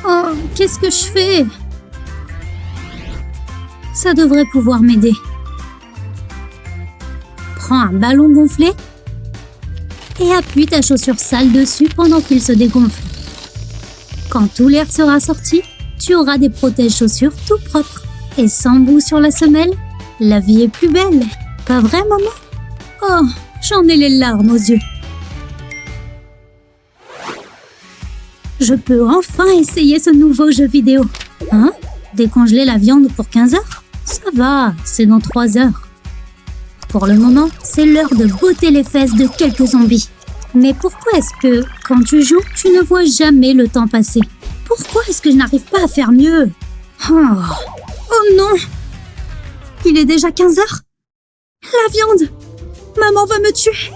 Oh, qu'est-ce que je fais? Ça devrait pouvoir m'aider. Prends un ballon gonflé et appuie ta chaussure sale dessus pendant qu'il se dégonfle. Quand tout l'air sera sorti, tu auras des protège-chaussures tout propres. Et sans bout sur la semelle, la vie est plus belle. Pas vrai, maman? Oh, j'en ai les larmes aux yeux. Je peux enfin essayer ce nouveau jeu vidéo. Hein? Décongeler la viande pour 15 heures? Ça va, c'est dans 3 heures. Pour le moment, c'est l'heure de botter les fesses de quelques zombies. Mais pourquoi est-ce que, quand tu joues, tu ne vois jamais le temps passer? Pourquoi est-ce que je n'arrive pas à faire mieux? Oh non! Il est déjà 15 heures? La viande! Maman va me tuer!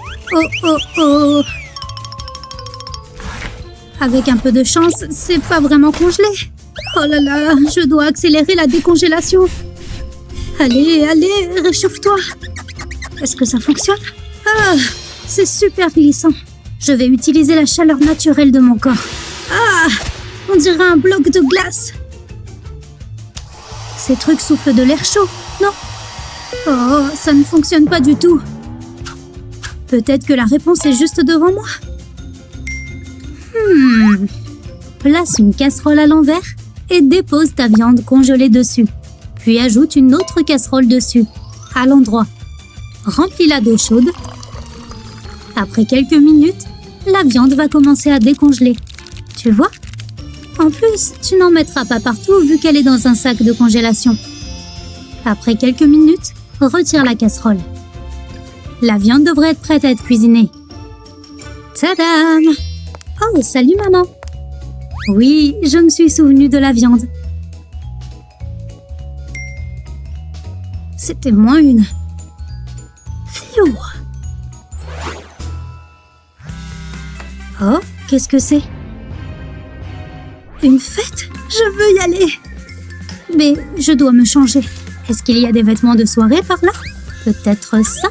Oh! Avec un peu de chance, c'est pas vraiment congelé. Oh là là, je dois accélérer la décongélation. Allez, réchauffe-toi. Est-ce que ça fonctionne? Ah, c'est super glissant. Je vais utiliser la chaleur naturelle de mon corps. Ah, on dirait un bloc de glace. Ces trucs soufflent de l'air chaud, non? Oh, ça ne fonctionne pas du tout. Peut-être que la réponse est juste devant moi. Place une casserole à l'envers et dépose ta viande congelée dessus. Puis ajoute une autre casserole dessus, à l'endroit. Remplis-la d'eau chaude. Après quelques minutes, la viande va commencer à décongeler. Tu vois? En plus, tu n'en mettras pas partout vu qu'elle est dans un sac de congélation. Après quelques minutes, retire la casserole. La viande devrait être prête à être cuisinée. Tadam! Oh, salut maman! Oui, je me suis souvenue de la viande. C'était moins une. Pfiou! Oh, qu'est-ce que c'est? Une fête? Je veux y aller! Mais je dois me changer. Est-ce qu'il y a des vêtements de soirée par là? Peut-être ça?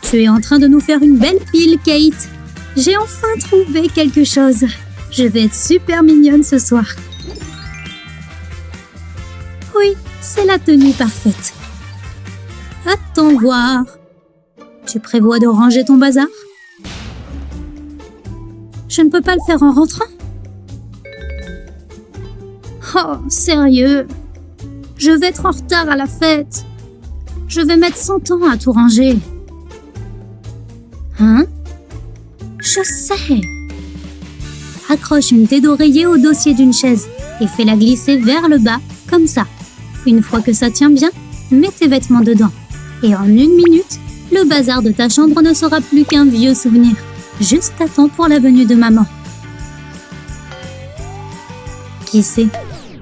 Tu es en train de nous faire une belle pile, Kate. J'ai enfin trouvé quelque chose. Je vais être super mignonne ce soir. Oui, c'est la tenue parfaite. Attends voir. Tu prévois de ranger ton bazar? Je ne peux pas le faire en rentrant? Oh, sérieux? Je vais être en retard à la fête. Je vais mettre 100 ans à tout ranger. Hein? Je sais. Accroche une thé d'oreiller au dossier d'une chaise et fais-la glisser vers le bas, comme ça. Une fois que ça tient bien, mets tes vêtements dedans. Et en 1 minute, le bazar de ta chambre ne sera plus qu'un vieux souvenir. Juste à temps pour la venue de maman. Qui sait,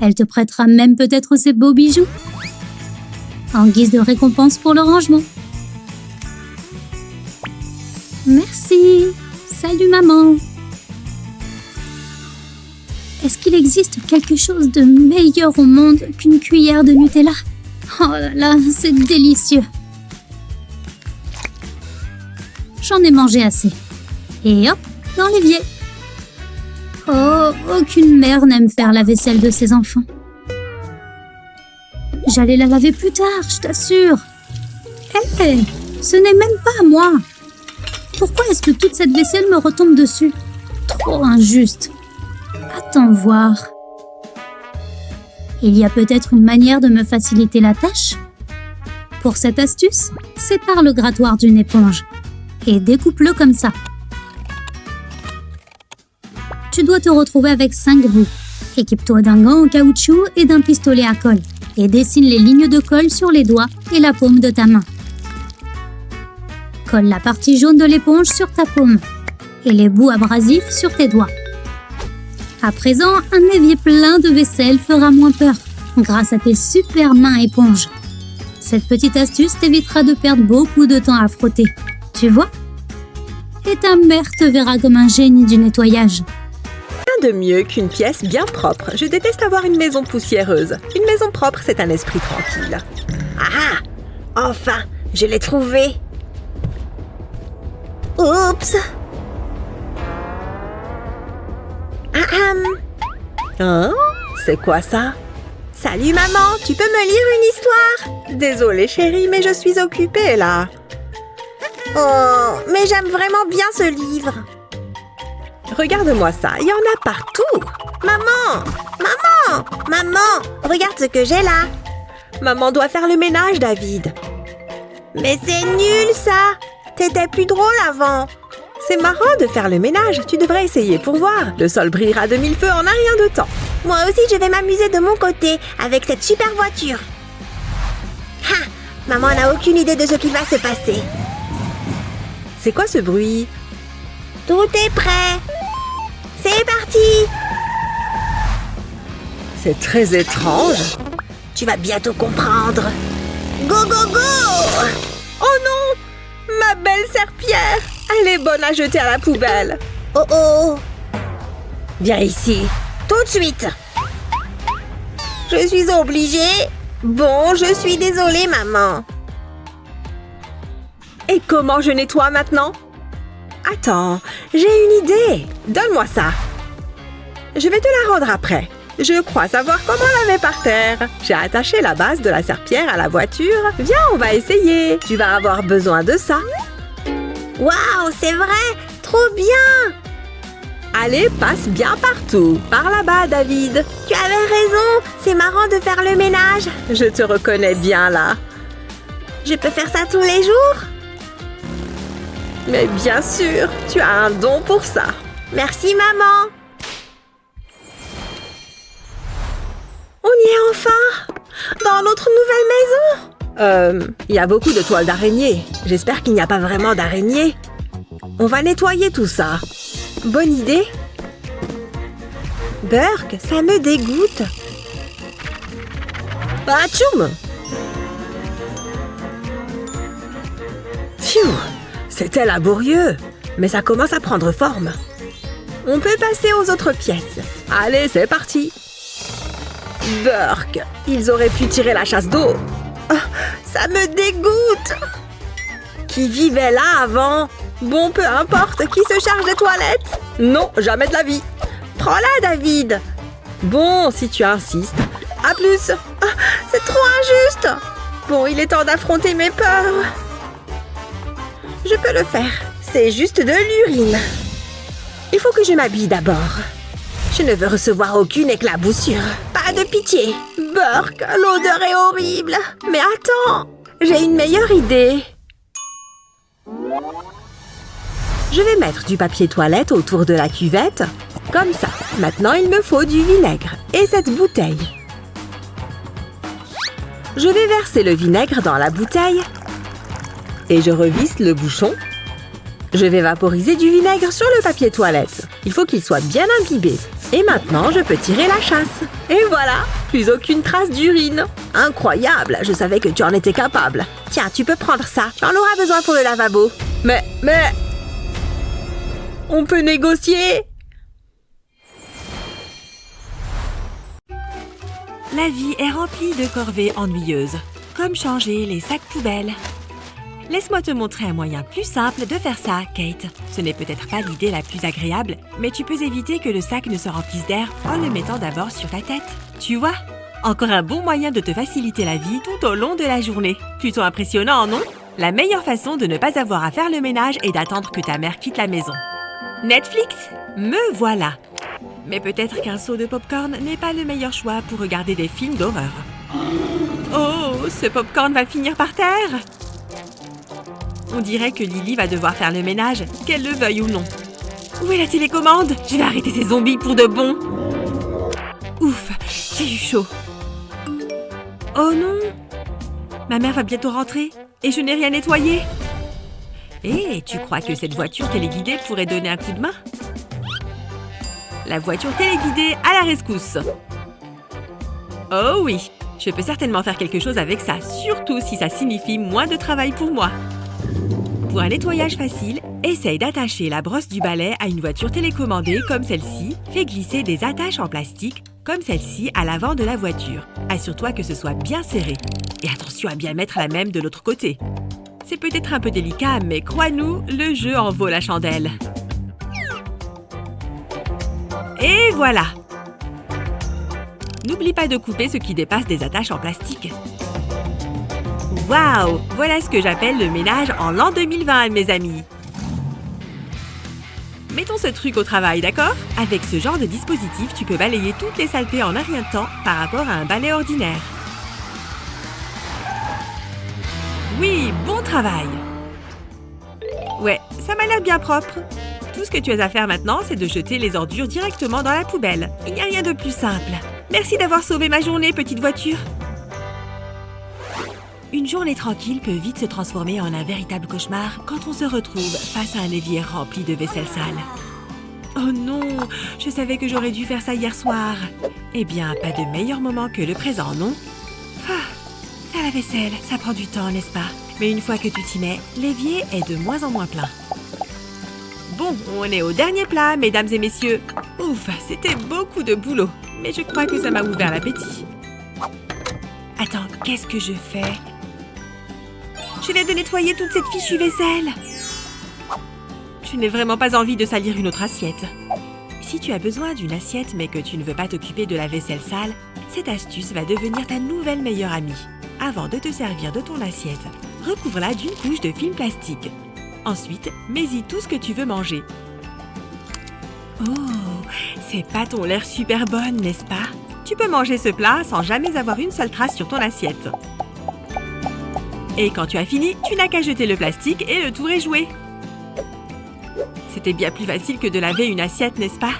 elle te prêtera même peut-être ses beaux bijoux. En guise de récompense pour le rangement. Merci. Salut maman. Est-ce qu'il existe quelque chose de meilleur au monde qu'une cuillère de Nutella? Oh là là, c'est délicieux. J'en ai mangé assez. Et hop, dans l'évier. Oh, aucune mère n'aime faire la vaisselle de ses enfants. J'allais la laver plus tard, je t'assure. Hé, ce n'est même pas à moi. Pourquoi est-ce que toute cette vaisselle me retombe dessus? Trop injuste. Attends voir. Il y a peut-être une manière de me faciliter la tâche? Pour cette astuce, sépare le grattoir d'une éponge et découpe-le comme ça. Tu dois te retrouver avec 5 bouts. Équipe-toi d'un gant en caoutchouc et d'un pistolet à colle et dessine les lignes de colle sur les doigts et la paume de ta main. Colle la partie jaune de l'éponge sur ta paume et les bouts abrasifs sur tes doigts. À présent, un évier plein de vaisselle fera moins peur grâce à tes super mains éponges. Cette petite astuce t'évitera de perdre beaucoup de temps à frotter. Tu vois? Et ta mère te verra comme un génie du nettoyage. Rien de mieux qu'une pièce bien propre. Je déteste avoir une maison poussiéreuse. Une maison propre, c'est un esprit tranquille. Ah! Enfin, je l'ai trouvé! Oups! Hein? C'est quoi ça? Salut maman, tu peux me lire une histoire? Désolée chérie, mais je suis occupée là. Oh, mais j'aime vraiment bien ce livre. Regarde-moi ça, il y en a partout. Maman! Maman! Maman! Regarde ce que j'ai là. Maman doit faire le ménage, David. Mais c'est nul ça! T'étais plus drôle avant. C'est marrant de faire le ménage, tu devrais essayer pour voir. Le sol brillera de 1000 feux en un rien de temps. Moi aussi, je vais m'amuser de mon côté avec cette super voiture. Ha! Maman n'a aucune idée de ce qui va se passer. C'est quoi ce bruit? Tout est prêt. C'est parti! C'est très étrange. Tu vas bientôt comprendre. Go, go, go! Oh non! Ma belle serpillère! Elle est bonne à jeter à la poubelle. Oh oh! Viens ici, tout de suite! Je suis obligée. Bon, je suis désolée, maman. Et comment je nettoie maintenant? Attends, j'ai une idée. Donne-moi ça. Je vais te la rendre après. Je crois savoir comment laver par terre. J'ai attaché la base de la serpillière à la voiture. Viens, on va essayer. Tu vas avoir besoin de ça. Waouh, c'est vrai! Trop bien! Allez, passe bien partout. Par là-bas, David. Tu avais raison. C'est marrant de faire le ménage. Je te reconnais bien là. Je peux faire ça tous les jours? Mais bien sûr, tu as un don pour ça. Merci, maman. On y est enfin! Dans notre nouvelle maison! Il y a beaucoup de toiles d'araignée. J'espère qu'il n'y a pas vraiment d'araignées. On va nettoyer tout ça. Bonne idée. Burk, ça me dégoûte. Ah, tchoum! Pfiou! C'était laborieux, mais ça commence à prendre forme. On peut passer aux autres pièces. Allez, c'est parti! Burk, ils auraient pu tirer la chasse d'eau. Oh, ça me dégoûte! Qui vivait là avant? Bon, peu importe, qui se charge des toilettes? Non, jamais de la vie. Prends-la, David. Bon, si tu insistes. À plus. Ah, c'est trop injuste. Bon, il est temps d'affronter mes peurs. Je peux le faire. C'est juste de l'urine. Il faut que je m'habille d'abord. Je ne veux recevoir aucune éclaboussure. Pas de pitié. Burk, l'odeur est horrible. Mais attends, j'ai une meilleure idée. Je vais mettre du papier toilette autour de la cuvette. Comme ça. Maintenant, il me faut du vinaigre et cette bouteille. Je vais verser le vinaigre dans la bouteille. Et je revisse le bouchon. Je vais vaporiser du vinaigre sur le papier toilette. Il faut qu'il soit bien imbibé. Et maintenant, je peux tirer la chasse. Et voilà, plus aucune trace d'urine. Incroyable, je savais que tu en étais capable. Tiens, tu peux prendre ça. Tu en auras besoin pour le lavabo. Mais... On peut négocier? La vie est remplie de corvées ennuyeuses, comme changer les sacs poubelles. Laisse-moi te montrer un moyen plus simple de faire ça, Kate. Ce n'est peut-être pas l'idée la plus agréable, mais tu peux éviter que le sac ne se remplisse d'air en le mettant d'abord sur ta tête. Tu vois? Encore un bon moyen de te faciliter la vie tout au long de la journée. Plutôt impressionnant, non? La meilleure façon de ne pas avoir à faire le ménage est d'attendre que ta mère quitte la maison. Netflix? Me voilà! Mais peut-être qu'un seau de popcorn n'est pas le meilleur choix pour regarder des films d'horreur. Oh, ce popcorn va finir par terre! On dirait que Lily va devoir faire le ménage, qu'elle le veuille ou non. Où est la télécommande? Je vais arrêter ces zombies pour de bon! Ouf, j'ai eu chaud. Oh non! Ma mère va bientôt rentrer et je n'ai rien nettoyé. Et tu crois que cette voiture téléguidée pourrait donner un coup de main? La voiture téléguidée à la rescousse. Oh oui, je peux certainement faire quelque chose avec ça, surtout si ça signifie moins de travail pour moi. Pour un nettoyage facile, essaye d'attacher la brosse du balai à une voiture télécommandée comme celle-ci. Fais glisser des attaches en plastique comme celle-ci à l'avant de la voiture. Assure-toi que ce soit bien serré. Et attention à bien mettre la même de l'autre côté. C'est peut-être un peu délicat, mais crois-nous, le jeu en vaut la chandelle. Et voilà! N'oublie pas de couper ce qui dépasse des attaches en plastique. Waouh! Voilà ce que j'appelle le ménage en l'an 2020, mes amis. Mettons ce truc au travail, d'accord? Avec ce genre de dispositif, tu peux balayer toutes les saletés en un rien de temps par rapport à un balai ordinaire. Oui, bon travail! Ouais, ça m'a l'air bien propre. Tout ce que tu as à faire maintenant, c'est de jeter les ordures directement dans la poubelle. Il n'y a rien de plus simple. Merci d'avoir sauvé ma journée, petite voiture. Une journée tranquille peut vite se transformer en un véritable cauchemar quand on se retrouve face à un évier rempli de vaisselle sale. Oh non, je savais que j'aurais dû faire ça hier soir. Eh bien, pas de meilleur moment que le présent, non? Faire la vaisselle, ça prend du temps, n'est-ce pas? Mais une fois que tu t'y mets, l'évier est de moins en moins plein. Bon, on est au dernier plat, mesdames et messieurs. Ouf, c'était beaucoup de boulot. Mais je crois que ça m'a ouvert l'appétit. Attends, qu'est-ce que je fais? Je viens de nettoyer toute cette fichue vaisselle. Je n'ai vraiment pas envie de salir une autre assiette. Si tu as besoin d'une assiette mais que tu ne veux pas t'occuper de la vaisselle sale, cette astuce va devenir ta nouvelle meilleure amie. Avant de te servir de ton assiette, recouvre-la d'une couche de film plastique. Ensuite, mets-y tout ce que tu veux manger. Oh, ces pâtes ont l'air super bonnes, n'est-ce pas? Tu peux manger ce plat sans jamais avoir une seule trace sur ton assiette. Et quand tu as fini, tu n'as qu'à jeter le plastique et le tour est joué. C'était bien plus facile que de laver une assiette, n'est-ce pas?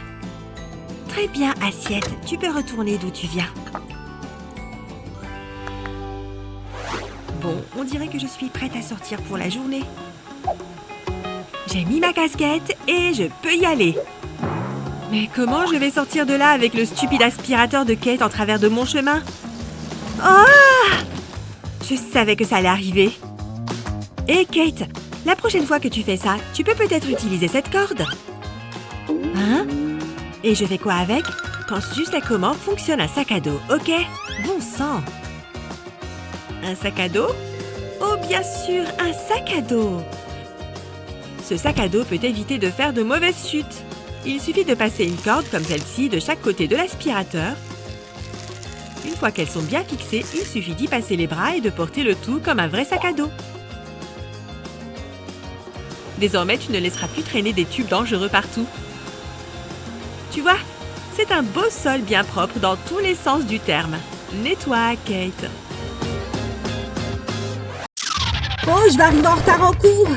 Très bien, assiette. Tu peux retourner d'où tu viens. Bon, on dirait que je suis prête à sortir pour la journée. J'ai mis ma casquette et je peux y aller. Mais comment je vais sortir de là avec le stupide aspirateur de Kate en travers de mon chemin? Oh! Je savais que ça allait arriver. Hé, Kate, la prochaine fois que tu fais ça, tu peux peut-être utiliser cette corde. Hein? Et je fais quoi avec? Pense juste à comment fonctionne un sac à dos, ok? Bon sang! Un sac à dos? Oh, bien sûr, un sac à dos! Ce sac à dos peut éviter de faire de mauvaises chutes. Il suffit de passer une corde comme celle-ci de chaque côté de l'aspirateur. Une fois qu'elles sont bien fixées, il suffit d'y passer les bras et de porter le tout comme un vrai sac à dos. Désormais, tu ne laisseras plus traîner des tubes dangereux partout. Tu vois, c'est un beau sol bien propre dans tous les sens du terme. Nettoie, Kate. Oh, je vais arriver en retard en cours.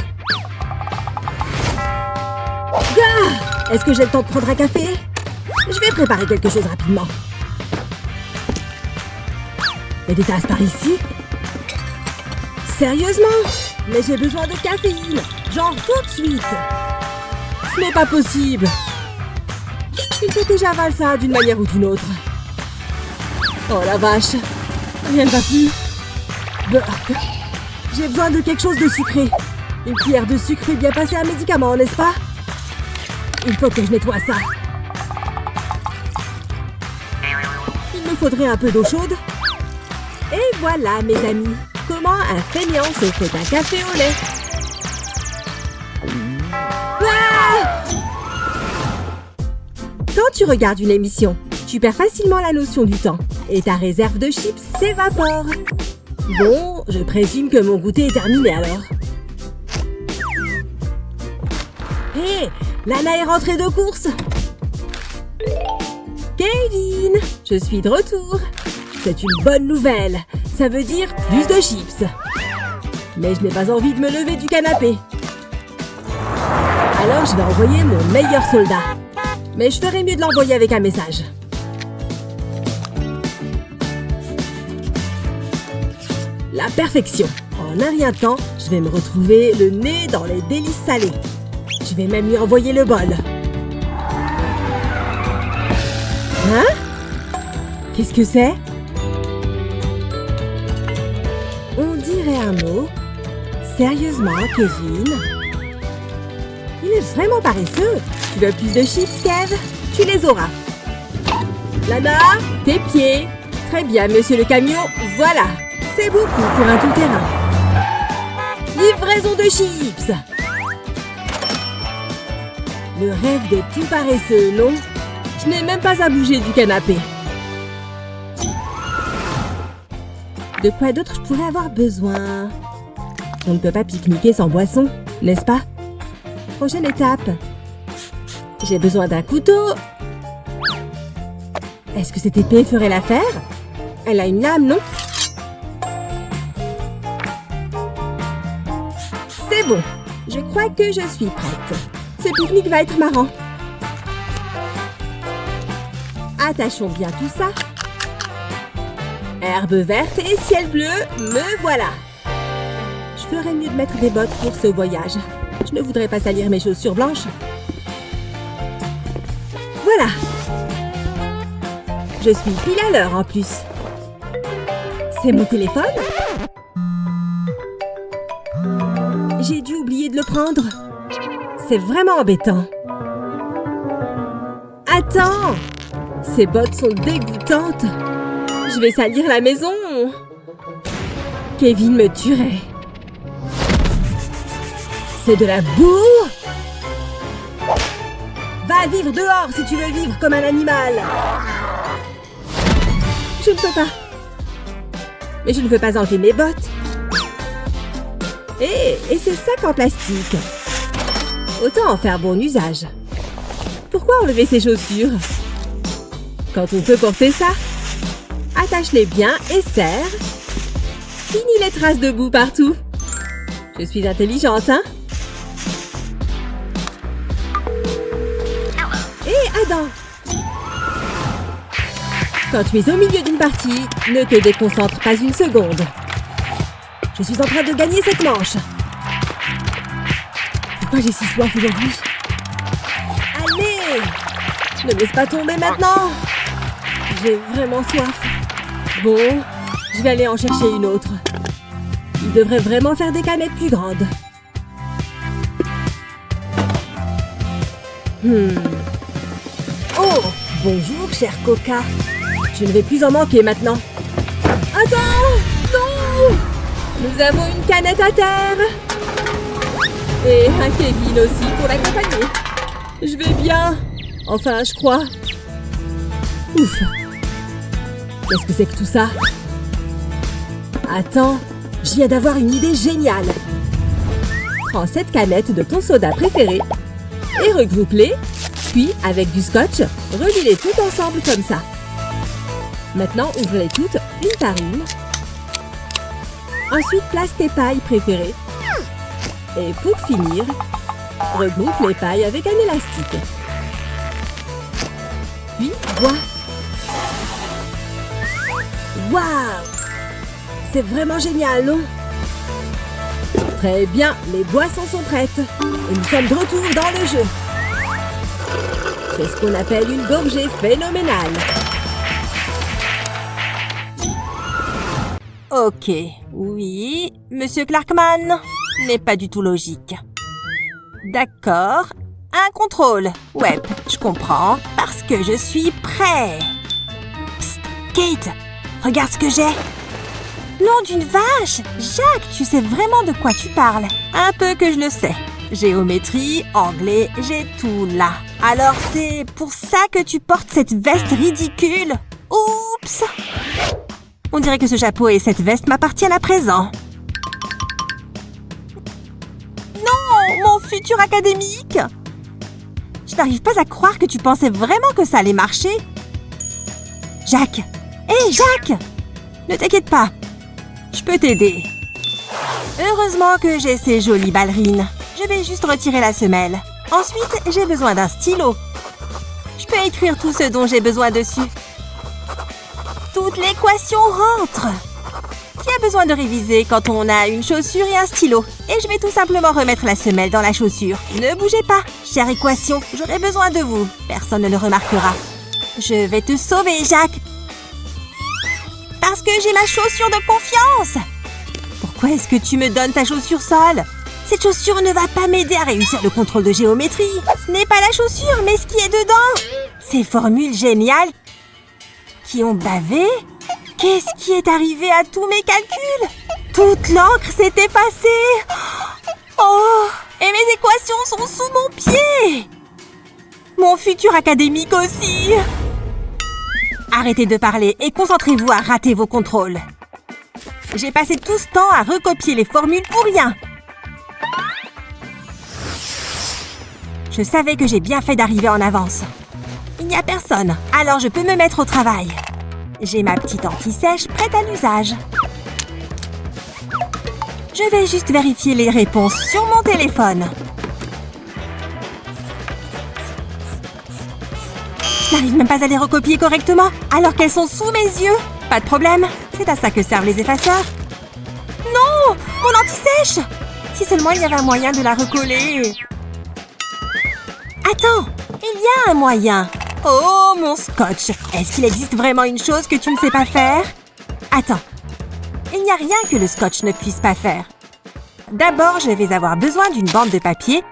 Gars, est-ce que j'ai le temps de prendre un café? Je vais préparer quelque chose rapidement. Il y a des tasses par ici? Sérieusement? Mais j'ai besoin de caféine. Genre tout de suite. Ce n'est pas possible. Il faut que j'avale ça d'une manière ou d'une autre. Oh la vache. Rien ne va plus. Burk. J'ai besoin de quelque chose de sucré. Une cuillère de sucre fait bien passer un médicament, n'est-ce pas? Il faut que je nettoie ça. Il me faudrait un peu d'eau chaude. Et voilà, mes amis. Comment comment un fainéant se fait un café au lait. Ah! Quand tu regardes une émission, tu perds facilement la notion du temps et ta réserve de chips s'évapore. Bon, je présume que mon goûter est terminé alors. Hé, Lana est rentrée de course. Kevin, je suis de retour. C'est une bonne nouvelle. Ça veut dire plus de chips. Mais je n'ai pas envie de me lever du canapé. Alors je vais envoyer mon meilleur soldat. Mais je ferais mieux de l'envoyer avec un message. La perfection. En un rien de temps, je vais me retrouver le nez dans les délices salées. Je vais même lui envoyer le bol. Hein? Qu'est-ce que c'est? On dirait un mot. Sérieusement, Kevin? Il est vraiment paresseux. Tu veux plus de chips, Kev? Tu les auras. Lana, tes pieds. Très bien, monsieur le camion. Voilà. C'est beaucoup pour un tout-terrain. Livraison de chips. Le rêve de tout paresseux, non? Je n'ai même pas à bouger du canapé. De quoi d'autre je pourrais avoir besoin? On ne peut pas pique-niquer sans boisson, n'est-ce pas? Prochaine étape. J'ai besoin d'un couteau. Est-ce que cette épée ferait l'affaire? Elle a une lame, non? C'est bon. Je crois que je suis prête. Ce pique-nique va être marrant. Attachons bien tout ça. Herbe verte et ciel bleu, me voilà. Je ferais mieux de mettre des bottes pour ce voyage. Je ne voudrais pas salir mes chaussures blanches. Voilà. Je suis pile à l'heure en plus. C'est mon téléphone? J'ai dû oublier de le prendre. C'est vraiment embêtant. Attends! Ces bottes sont dégoûtantes. Je vais salir la maison. Kevin me tuerait. C'est de la boue. Va vivre dehors si tu veux vivre comme un animal. Je ne peux pas. Mais je ne veux pas enlever mes bottes. Et ces sacs en plastique. Autant en faire bon usage. Pourquoi enlever ces chaussures? Quand on peut porter ça, attache-les bien et serre. Fini les traces de boue partout. Je suis intelligente, hein? Hé, Adam! Quand tu es au milieu d'une partie, ne te déconcentre pas une seconde. Je suis en train de gagner cette manche. Pourquoi j'ai si soif aujourd'hui? Allez! Ne me laisse pas tomber maintenant! J'ai vraiment soif. Bon, je vais aller en chercher une autre. Il devrait vraiment faire des canettes plus grandes. Oh, bonjour, cher Coca. Je ne vais plus en manquer maintenant. Attends! Non! Nous avons une canette à terre. Et un Kevin aussi pour l'accompagner. Je vais bien. Enfin, je crois. Ouf. Qu'est-ce que c'est que tout ça? Attends, je viens d'avoir une idée géniale. Prends cette canette de ton soda préféré et regroupe-les, puis avec du scotch, relie-les toutes ensemble comme ça. Maintenant, ouvre-les toutes une par une. Ensuite, place tes pailles préférées. Et pour finir, regroupe les pailles avec un élastique. Puis, bois. Waouh! C'est vraiment génial, non? Très bien, les boissons sont prêtes. Et nous sommes de retour dans le jeu. C'est ce qu'on appelle une gorgée phénoménale. Ok, oui, Monsieur Clarkman n'est pas du tout logique. D'accord, un contrôle. Ouais, je comprends, parce que je suis prêt. Psst, Kate, regarde ce que j'ai. Nom d'une vache! Jacques, tu sais vraiment de quoi tu parles. Un peu que je le sais. Géométrie, anglais, j'ai tout là. Alors c'est pour ça que tu portes cette veste ridicule? Oups! On dirait que ce chapeau et cette veste m'appartiennent à présent. Non, mon futur académique! Je n'arrive pas à croire que tu pensais vraiment que ça allait marcher. Jacques! Hé, Jacques! Ne t'inquiète pas. Je peux t'aider. Heureusement que j'ai ces jolies ballerines. Je vais juste retirer la semelle. Ensuite, j'ai besoin d'un stylo. Je peux écrire tout ce dont j'ai besoin dessus. Toute l'équation rentre. Qui a besoin de réviser quand on a une chaussure et un stylo? Et je vais tout simplement remettre la semelle dans la chaussure. Ne bougez pas, chère équation. J'aurai besoin de vous. Personne ne le remarquera. Je vais te sauver, Jacques. Parce que j'ai ma chaussure de confiance. Pourquoi est-ce que tu me donnes ta chaussure sale? Cette chaussure ne va pas m'aider à réussir le contrôle de géométrie. Ce n'est pas la chaussure, mais ce qui est dedans. Ces formules géniales qui ont bavé. Qu'est-ce qui est arrivé à tous mes calculs? Toute l'encre s'est effacée. Oh, et mes équations sont sous mon pied. Mon futur académique aussi. Arrêtez de parler et concentrez-vous à rater vos contrôles. J'ai passé tout ce temps à recopier les formules pour rien. Je savais que j'ai bien fait d'arriver en avance. Il n'y a personne, alors je peux me mettre au travail. J'ai ma petite anti-sèche prête à l'usage. Je vais juste vérifier les réponses sur mon téléphone. Je n'arrive même pas à les recopier correctement, alors qu'elles sont sous mes yeux. Pas de problème, c'est à ça que servent les effaceurs. Non, mon anti-sèche! Si seulement il y avait un moyen de la recoller. Attends, il y a un moyen. Oh, mon scotch! Est-ce qu'il existe vraiment une chose que tu ne sais pas faire? Attends, il n'y a rien que le scotch ne puisse pas faire. D'abord, je vais avoir besoin d'une bande de papier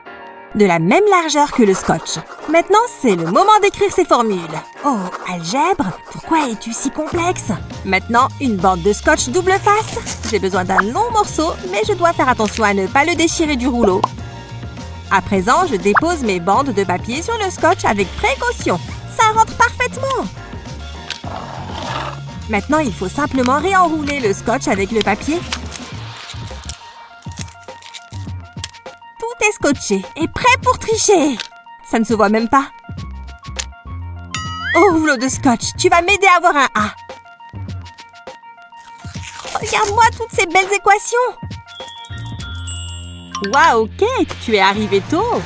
de la même largeur que le scotch. Maintenant, c'est le moment d'écrire ces formules. Oh, algèbre, pourquoi es-tu si complexe? Maintenant, une bande de scotch double face. J'ai besoin d'un long morceau, mais je dois faire attention à ne pas le déchirer du rouleau. À présent, je dépose mes bandes de papier sur le scotch avec précaution. Ça rentre parfaitement. Maintenant, il faut simplement réenrouler le scotch avec le papier. Tout est scotché et prêt pour tricher. Ça ne se voit même pas. Oh, rouleau de scotch, tu vas m'aider à avoir un A. Regarde-moi toutes ces belles équations. Waouh, Kate, tu es arrivée tôt.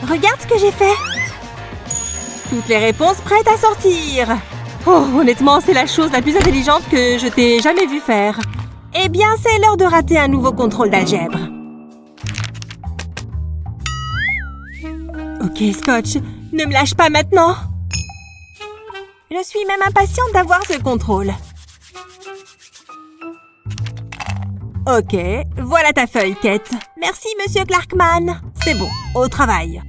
Regarde ce que j'ai fait. Toutes les réponses prêtes à sortir. Oh, honnêtement, c'est la chose la plus intelligente que je t'ai jamais vue faire. Eh bien, c'est l'heure de rater un nouveau contrôle d'algèbre. Ok, Scotch, ne me lâche pas maintenant. Je suis même impatiente d'avoir ce contrôle. Ok, voilà ta feuille, Kate. Merci, Monsieur Clarkman. C'est bon, au travail.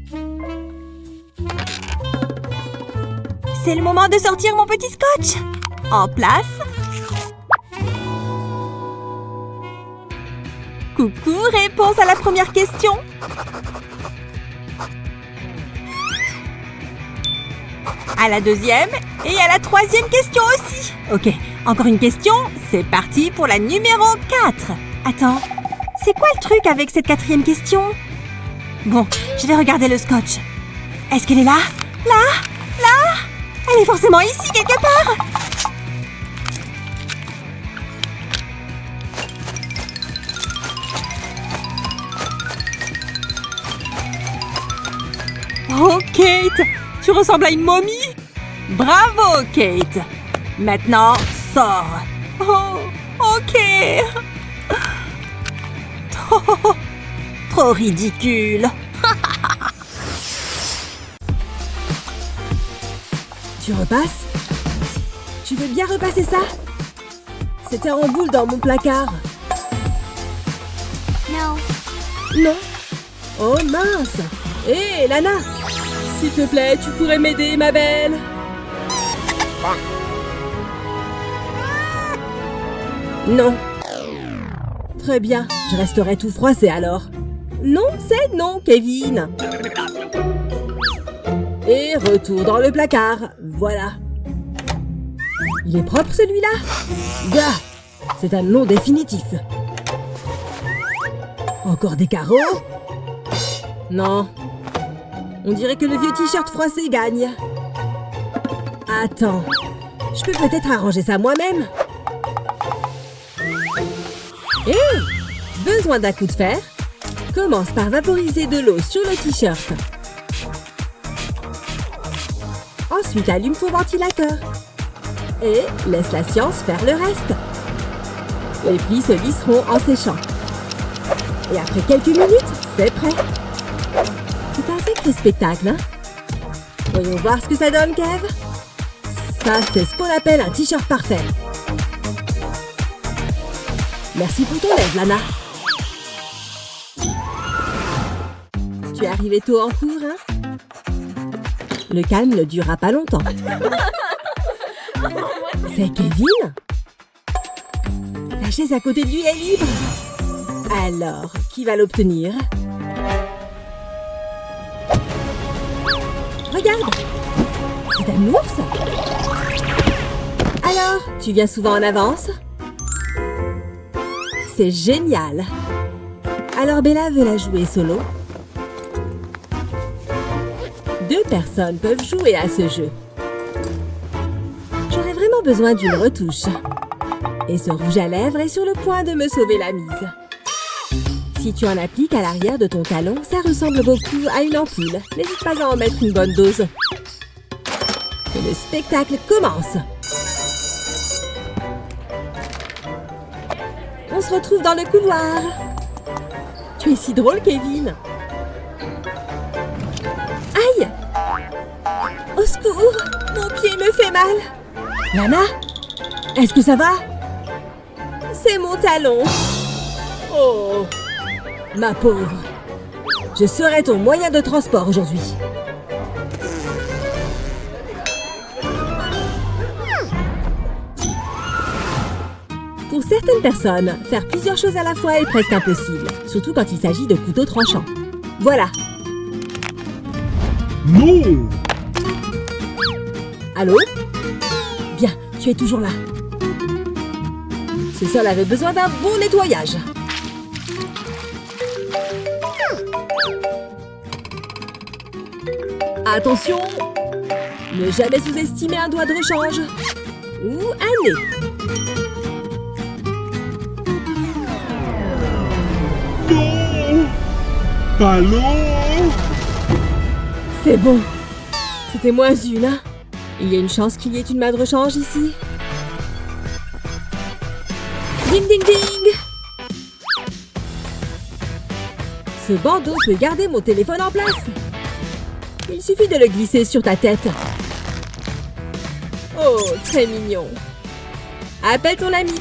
C'est le moment de sortir mon petit scotch. En place. Coucou, réponse à la première question. À la deuxième et à la troisième question aussi. Ok, encore une question. C'est parti pour la numéro 4. Attends, c'est quoi le truc avec cette quatrième question? Bon, je vais regarder le scotch. Est-ce qu'elle est là? Là? Là? Elle est forcément ici quelque part. Oh, Kate, tu ressembles à une momie. Bravo, Kate. Maintenant, sors. Oh, ok. Oh, trop ridicule. Tu repasses? Tu veux bien repasser ça? C'était en boule dans mon placard. Non. Non? Oh mince! Hé, Lana! S'il te plaît, tu pourrais m'aider, ma belle? Non. Très bien, je resterai tout froissé alors. Non, c'est non, Kevin. Et retour dans le placard. Voilà. Il est propre celui-là? Gars, c'est un non définitif. Encore des carreaux? Non. On dirait que le vieux t-shirt froissé gagne. Attends, je peux peut-être arranger ça moi-même. Hé! Besoin d'un coup de fer? Commence par vaporiser de l'eau sur le t-shirt. Ensuite, allume ton ventilateur. Et laisse la science faire le reste. Les plis se lisseront en séchant. Et après quelques minutes, c'est prêt. C'est un sacré spectacle, hein? Voyons voir ce que ça donne, Kev. Ça, c'est ce qu'on appelle un t-shirt parfait. Merci pour ton aide, Lana. Tu es arrivé tôt en cours, hein? Le calme ne durera pas longtemps. C'est Kevin? La chaise à côté de lui est libre. Alors, qui va l'obtenir? Regarde! C'est un ours? Alors, tu viens souvent en avance? C'est génial! Alors Bella veut la jouer solo? 2 personnes peuvent jouer à ce jeu. J'aurais vraiment besoin d'une retouche. Et ce rouge à lèvres est sur le point de me sauver la mise. Si tu en appliques à l'arrière de ton talon, ça ressemble beaucoup à une ampoule. N'hésite pas à en mettre une bonne dose. Que le spectacle commence! On se retrouve dans le couloir. Tu es si drôle, Kevin. Aïe! Au secours! Mon pied me fait mal. Lana? Est-ce que ça va? C'est mon talon. Oh! Ma pauvre. Je serai ton moyen de transport aujourd'hui. Pour certaines personnes, faire plusieurs choses à la fois est presque impossible, surtout quand il s'agit de couteaux tranchants. Voilà. Non! Allô? Bien, tu es toujours là. Ce sol avait besoin d'un bon nettoyage. Attention! Ne jamais sous-estimer un doigt de rechange. Ou un nez. Non! Allô? C'est bon. C'était moins une, hein? Il y a une chance qu'il y ait une main de rechange ici. Ding ding ding! Ce bandeau peut garder mon téléphone en place. Il suffit de le glisser sur ta tête. Oh, très mignon. Appelle ton ami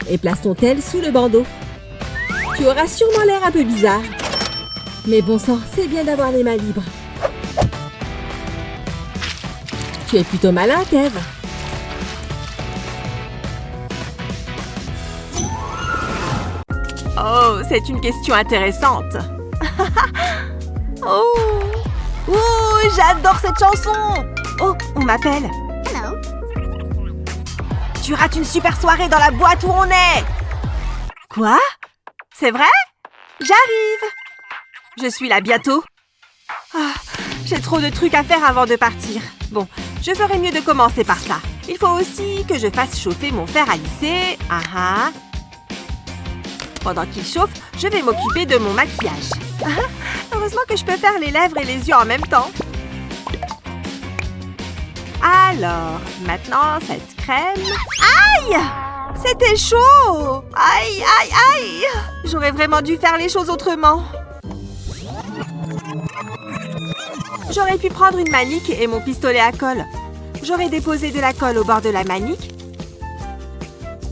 et place ton tel sous le bandeau. Tu auras sûrement l'air un peu bizarre. Mais bon sang, c'est bien d'avoir les mains libres. Tu es plutôt malin, Kev. Oh, c'est une question intéressante. Oh, j'adore cette chanson. Oh, on m'appelle. Hello. Tu rates une super soirée dans la boîte où on est. Quoi? C'est vrai? J'arrive. Je suis là bientôt. Ah, j'ai trop de trucs à faire avant de partir. Bon, je ferais mieux de commencer par ça. Il faut aussi que je fasse chauffer mon fer à lisser. Pendant qu'il chauffe, je vais m'occuper de mon maquillage. Heureusement que je peux faire les lèvres et les yeux en même temps. Alors, maintenant, cette crème... Aïe! C'était chaud! Aïe, aïe, aïe! J'aurais vraiment dû faire les choses autrement. J'aurais pu prendre une manique et mon pistolet à colle. J'aurais déposé de la colle au bord de la manique.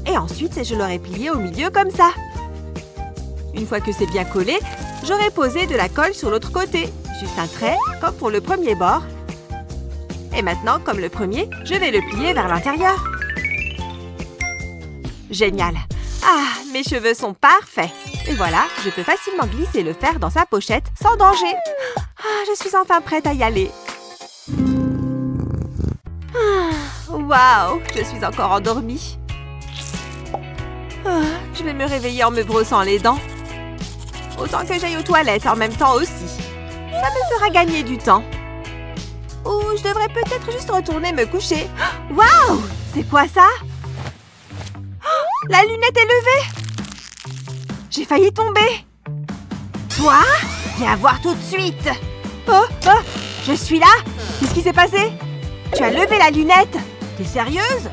Et ensuite, je l'aurais plié au milieu comme ça. Une fois que c'est bien collé, j'aurais posé de la colle sur l'autre côté. Juste un trait, comme pour le premier bord. Et maintenant, comme le premier, je vais le plier vers l'intérieur. Génial! Ah, mes cheveux sont parfaits. Et voilà, je peux facilement glisser le fer dans sa pochette sans danger. Ah, je suis enfin prête à y aller. Waouh, je suis encore endormie. Je vais me réveiller en me brossant les dents. Autant que j'aille aux toilettes en même temps aussi. Ça me fera gagner du temps. Ou je devrais peut-être juste retourner me coucher. Waouh! C'est quoi ça? La lunette est levée! J'ai failli tomber. Toi? Viens voir tout de suite. Oh, je suis là? Qu'est-ce qui s'est passé? Tu as levé la lunette? T'es sérieuse?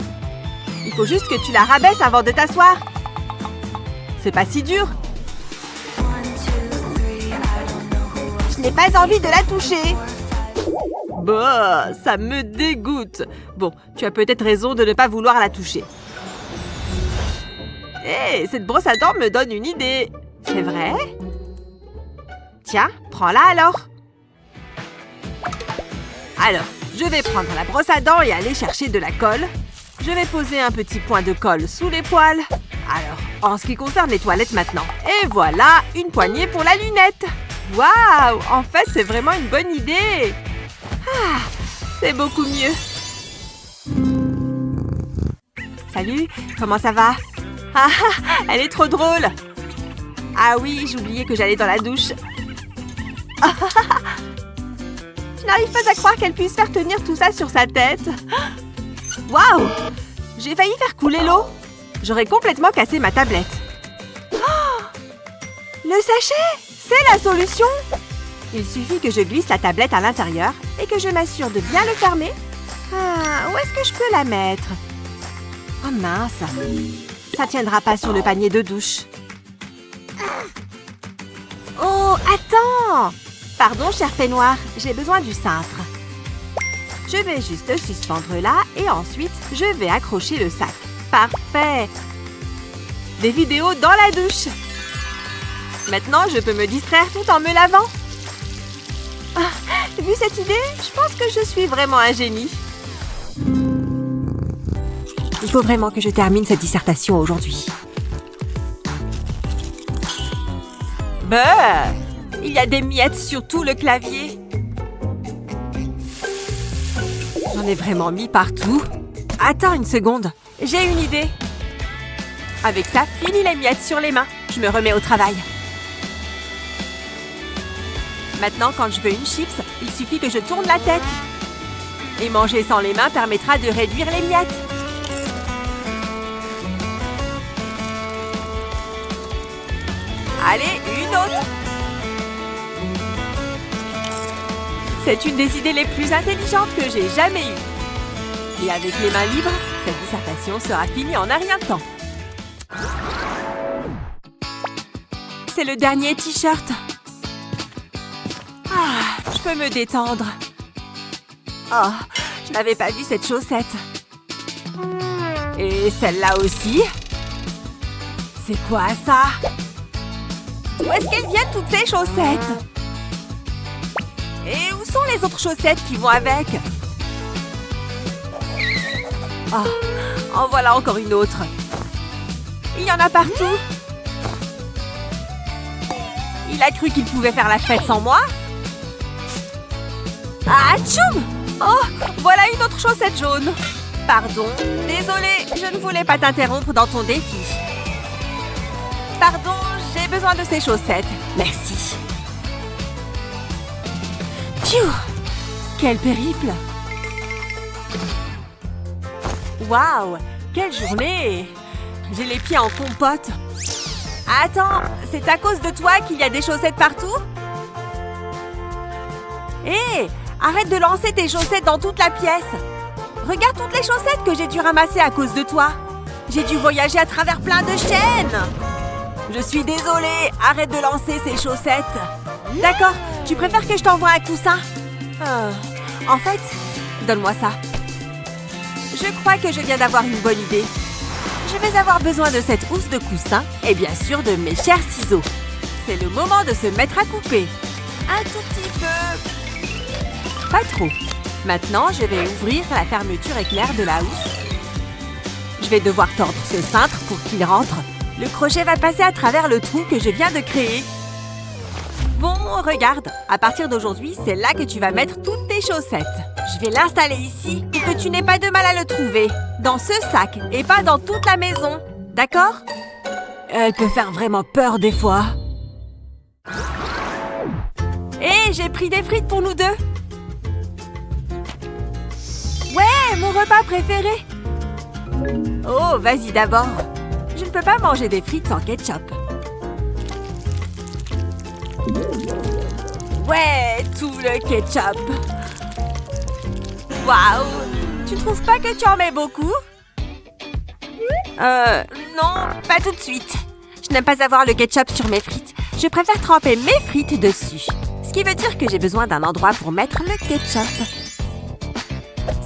Il faut juste que tu la rabaisses avant de t'asseoir. C'est pas si dur. Je n'ai pas envie de la toucher. Bah, ça me dégoûte. Bon, tu as peut-être raison de ne pas vouloir la toucher. Hé, cette brosse à dents me donne une idée. C'est vrai? Tiens, prends-la alors. Alors, je vais prendre la brosse à dents et aller chercher de la colle. Je vais poser un petit point de colle sous les poils. Alors, en ce qui concerne les toilettes maintenant. Et voilà, une poignée pour la lunette. Waouh! En fait, c'est vraiment une bonne idée. Ah, c'est beaucoup mieux. Salut, comment ça va? Ah, elle est trop drôle. Ah oui, j'oubliais que j'allais dans la douche. Je n'arrive pas à croire qu'elle puisse faire tenir tout ça sur sa tête. Waouh! J'ai failli faire couler l'eau. J'aurais complètement cassé ma tablette. Oh, le sachet! C'est la solution! Il suffit que je glisse la tablette à l'intérieur et que je m'assure de bien le fermer. Ah, où est-ce que je peux la mettre? Oh mince! Ça tiendra pas sur le panier de douche. Oh, attends! Pardon, cher peignoir, j'ai besoin du cintre. Je vais juste le suspendre là et ensuite, je vais accrocher le sac. Parfait! Des vidéos dans la douche! Maintenant, je peux me distraire tout en me lavant. Ah, vu cette idée, je pense que je suis vraiment un génie. Il faut vraiment que je termine cette dissertation aujourd'hui. Bah, il y a des miettes sur tout le clavier. J'en ai vraiment mis partout. Attends une seconde, j'ai une idée. Avec ça, fini les miettes sur les mains. Je me remets au travail. Maintenant, quand je veux une chips, il suffit que je tourne la tête. Et manger sans les mains permettra de réduire les miettes. Allez, une autre. C'est une des idées les plus intelligentes que j'ai jamais eues. Et avec les mains libres, cette dissertation sera finie en un rien de temps. C'est le dernier t-shirt. Ah, je peux me détendre. Oh, je n'avais pas vu cette chaussette. Et celle-là aussi. C'est quoi ça? Où est-ce qu'elles viennent toutes ces chaussettes? Et où sont les autres chaussettes qui vont avec? Oh, en voilà encore une autre. Il y en a partout. Il a cru qu'il pouvait faire la fête sans moi? Ah, tchoum! Oh, voilà une autre chaussette jaune. Pardon, désolée, je ne voulais pas t'interrompre dans ton défi. Pardon, j'ai besoin de ces chaussettes. Merci. Pfiou! Quel périple! Waouh! Quelle journée! J'ai les pieds en compote. Attends, c'est à cause de toi qu'il y a des chaussettes partout? Hé! Arrête de lancer tes chaussettes dans toute la pièce. Regarde toutes les chaussettes que j'ai dû ramasser à cause de toi. J'ai dû voyager à travers plein de chaînes. Je suis désolée, arrête de lancer ces chaussettes. D'accord, tu préfères que je t'envoie un coussin? En fait, donne-moi ça. Je crois que je viens d'avoir une bonne idée. Je vais avoir besoin de cette housse de coussin et bien sûr de mes chers ciseaux. C'est le moment de se mettre à couper. Un tout petit peu. Pas trop. Maintenant, je vais ouvrir la fermeture éclair de la housse. Je vais devoir tordre ce cintre pour qu'il rentre. Le crochet va passer à travers le trou que je viens de créer. Bon, regarde. À partir d'aujourd'hui, c'est là que tu vas mettre toutes tes chaussettes. Je vais l'installer ici pour que tu n'aies pas de mal à le trouver. Dans ce sac et pas dans toute la maison. D'accord? Elle peut faire vraiment peur des fois. Hé, j'ai pris des frites pour nous deux. Ouais, mon repas préféré. Oh, vas-y d'abord. Je ne peux pas manger des frites sans ketchup. Ouais, tout le ketchup. Waouh! Tu trouves pas que tu en mets beaucoup? Non, pas tout de suite. Je n'aime pas avoir le ketchup sur mes frites. Je préfère tremper mes frites dessus. Ce qui veut dire que j'ai besoin d'un endroit pour mettre le ketchup.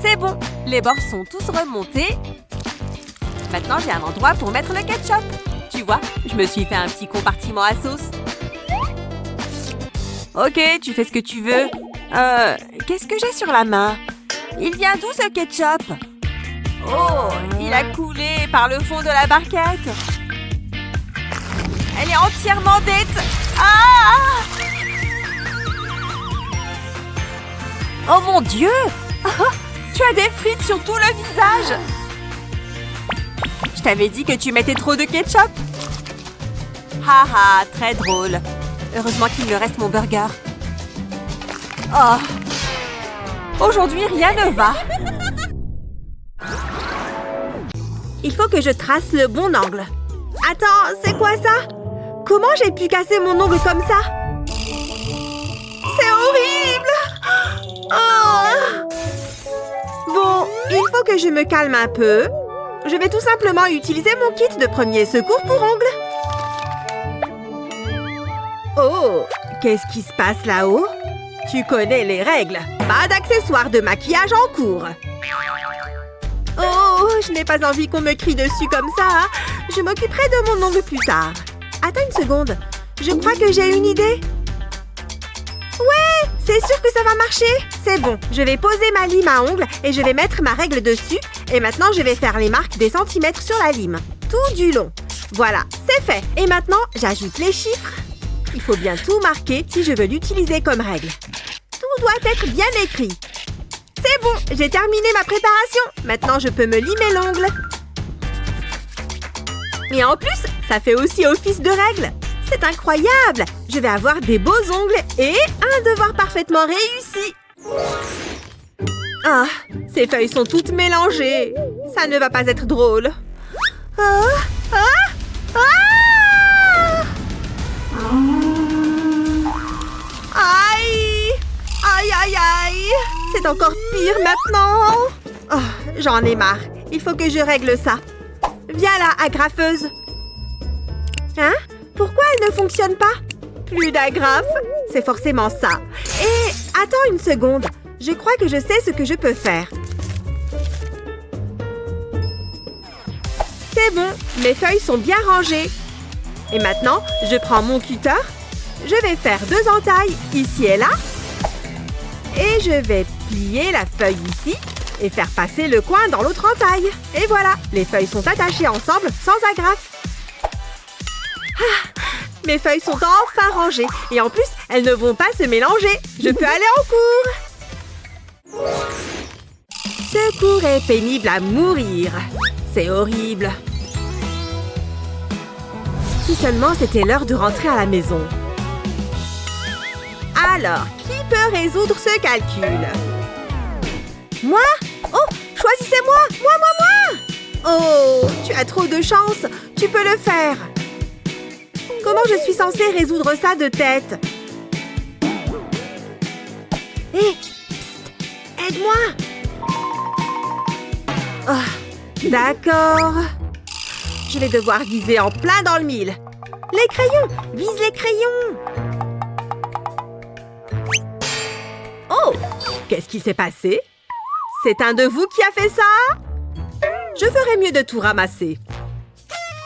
C'est bon, les bords sont tous remontés. Maintenant, j'ai un endroit pour mettre le ketchup. Tu vois, je me suis fait un petit compartiment à sauce. Ok, tu fais ce que tu veux. Qu'est-ce que j'ai sur la main? Il vient d'où ce ketchup? Oh, il a coulé par le fond de la barquette. Elle est entièrement dette. Ah! Oh mon Dieu! Tu as des frites sur tout le visage. Je t'avais dit que tu mettais trop de ketchup. Haha, très drôle. Heureusement qu'il me reste mon burger. Oh! Aujourd'hui, rien ne va. Il faut que je trace le bon angle. Attends, c'est quoi ça? Comment j'ai pu casser mon ongle comme ça? C'est horrible! Oh! Bon, il faut que je me calme un peu. Je vais tout simplement utiliser mon kit de premier secours pour ongles. Oh! Qu'est-ce qui se passe là-haut? Tu connais les règles. Pas d'accessoires de maquillage en cours. Oh, je n'ai pas envie qu'on me crie dessus comme ça. Je m'occuperai de mon ongle plus tard. Attends une seconde. Je crois que j'ai une idée. Ouais, c'est sûr que ça va marcher. C'est bon, je vais poser ma lime à ongles et je vais mettre ma règle dessus. Et maintenant, je vais faire les marques des centimètres sur la lime. Tout du long. Voilà, c'est fait. Et maintenant, j'ajoute les chiffres. Il faut bien tout marquer si je veux l'utiliser comme règle. Tout doit être bien écrit. C'est bon, j'ai terminé ma préparation. Maintenant, je peux me limer l'ongle. Et en plus, ça fait aussi office de règle. C'est incroyable. Je vais avoir des beaux ongles et un devoir parfaitement réussi. Ah, ces feuilles sont toutes mélangées. Ça ne va pas être drôle. Aïe! Aïe, aïe, aïe! C'est encore pire maintenant. Oh, j'en ai marre. Il faut que je règle ça. Viens là, agrafeuse. Hein? Pourquoi elle ne fonctionne pas? Plus d'agrafe? C'est forcément ça. Et attends une seconde. Je crois que je sais ce que je peux faire. C'est bon, mes feuilles sont bien rangées. Et maintenant, je prends mon cutter. Je vais faire 2 entailles ici et là. Et je vais plier la feuille ici et faire passer le coin dans l'autre entaille. Et voilà, les feuilles sont attachées ensemble sans agrafe. Ah, mes feuilles sont enfin rangées. Et en plus, elles ne vont pas se mélanger. Je peux aller en cours. Ce cours est pénible à mourir. C'est horrible. Si seulement c'était l'heure de rentrer à la maison. Alors, qui peut résoudre ce calcul? Moi? Oh, choisissez-moi! Moi! Oh, tu as trop de chance. Tu peux le faire. Comment je suis censée résoudre ça de tête? Hé! Aide-moi! Oh, d'accord. Je vais devoir viser en plein dans le mille. Les crayons! Vise les crayons! Oh! Qu'est-ce qui s'est passé? C'est un de vous qui a fait ça? Je ferais mieux de tout ramasser.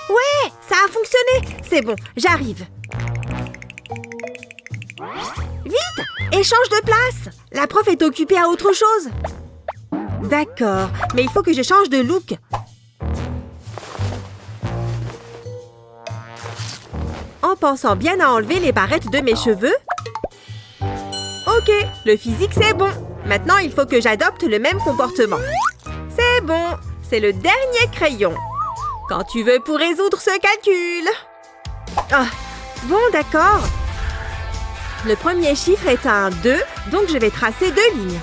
Ouais! Ça a fonctionné! C'est bon, j'arrive. Vite! Échange de place! La prof est occupée à autre chose. D'accord, mais il faut que je change de look. pensant bien à enlever les barrettes de mes cheveux. Ok, le physique c'est bon. Maintenant, il faut que j'adopte le même comportement. C'est bon, c'est le dernier crayon. Quand tu veux pour résoudre ce calcul. Ah, bon, d'accord. Le premier chiffre est un 2, donc je vais tracer 2 lignes.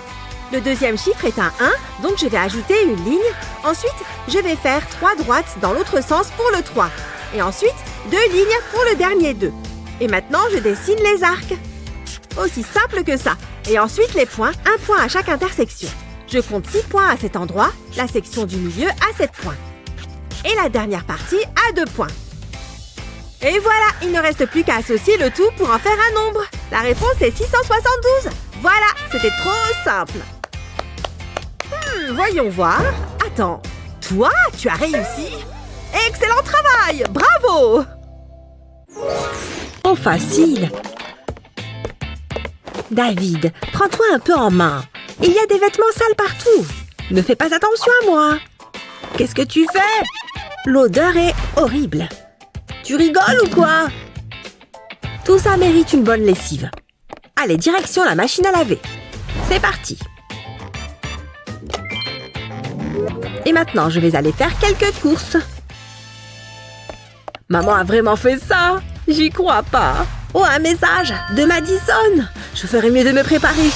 Le deuxième chiffre est un 1, donc je vais ajouter une ligne. Ensuite, je vais faire 3 droites dans l'autre sens pour le 3. Et ensuite, 2 lignes pour le dernier 2. Et maintenant, je dessine les arcs. Aussi simple que ça. Et ensuite, les points, un point à chaque intersection. Je compte 6 points à cet endroit, la section du milieu à 7 points. Et la dernière partie à 2 points. Et voilà, il ne reste plus qu'à associer le tout pour en faire un nombre. La réponse est 672. Voilà, c'était trop simple. Voyons voir. Attends, toi, tu as réussi? Excellent travail! Bravo! Oh, facile. David, prends-toi un peu en main. Il y a des vêtements sales partout. Ne fais pas attention à moi. Qu'est-ce que tu fais? L'odeur est horrible. Tu rigoles ou quoi? Tout ça mérite une bonne lessive. Allez, direction la machine à laver. C'est parti. Et maintenant, je vais aller faire quelques courses. Maman a vraiment fait ça? J'y crois pas. Oh, un message de Madison. Je ferais mieux de me préparer.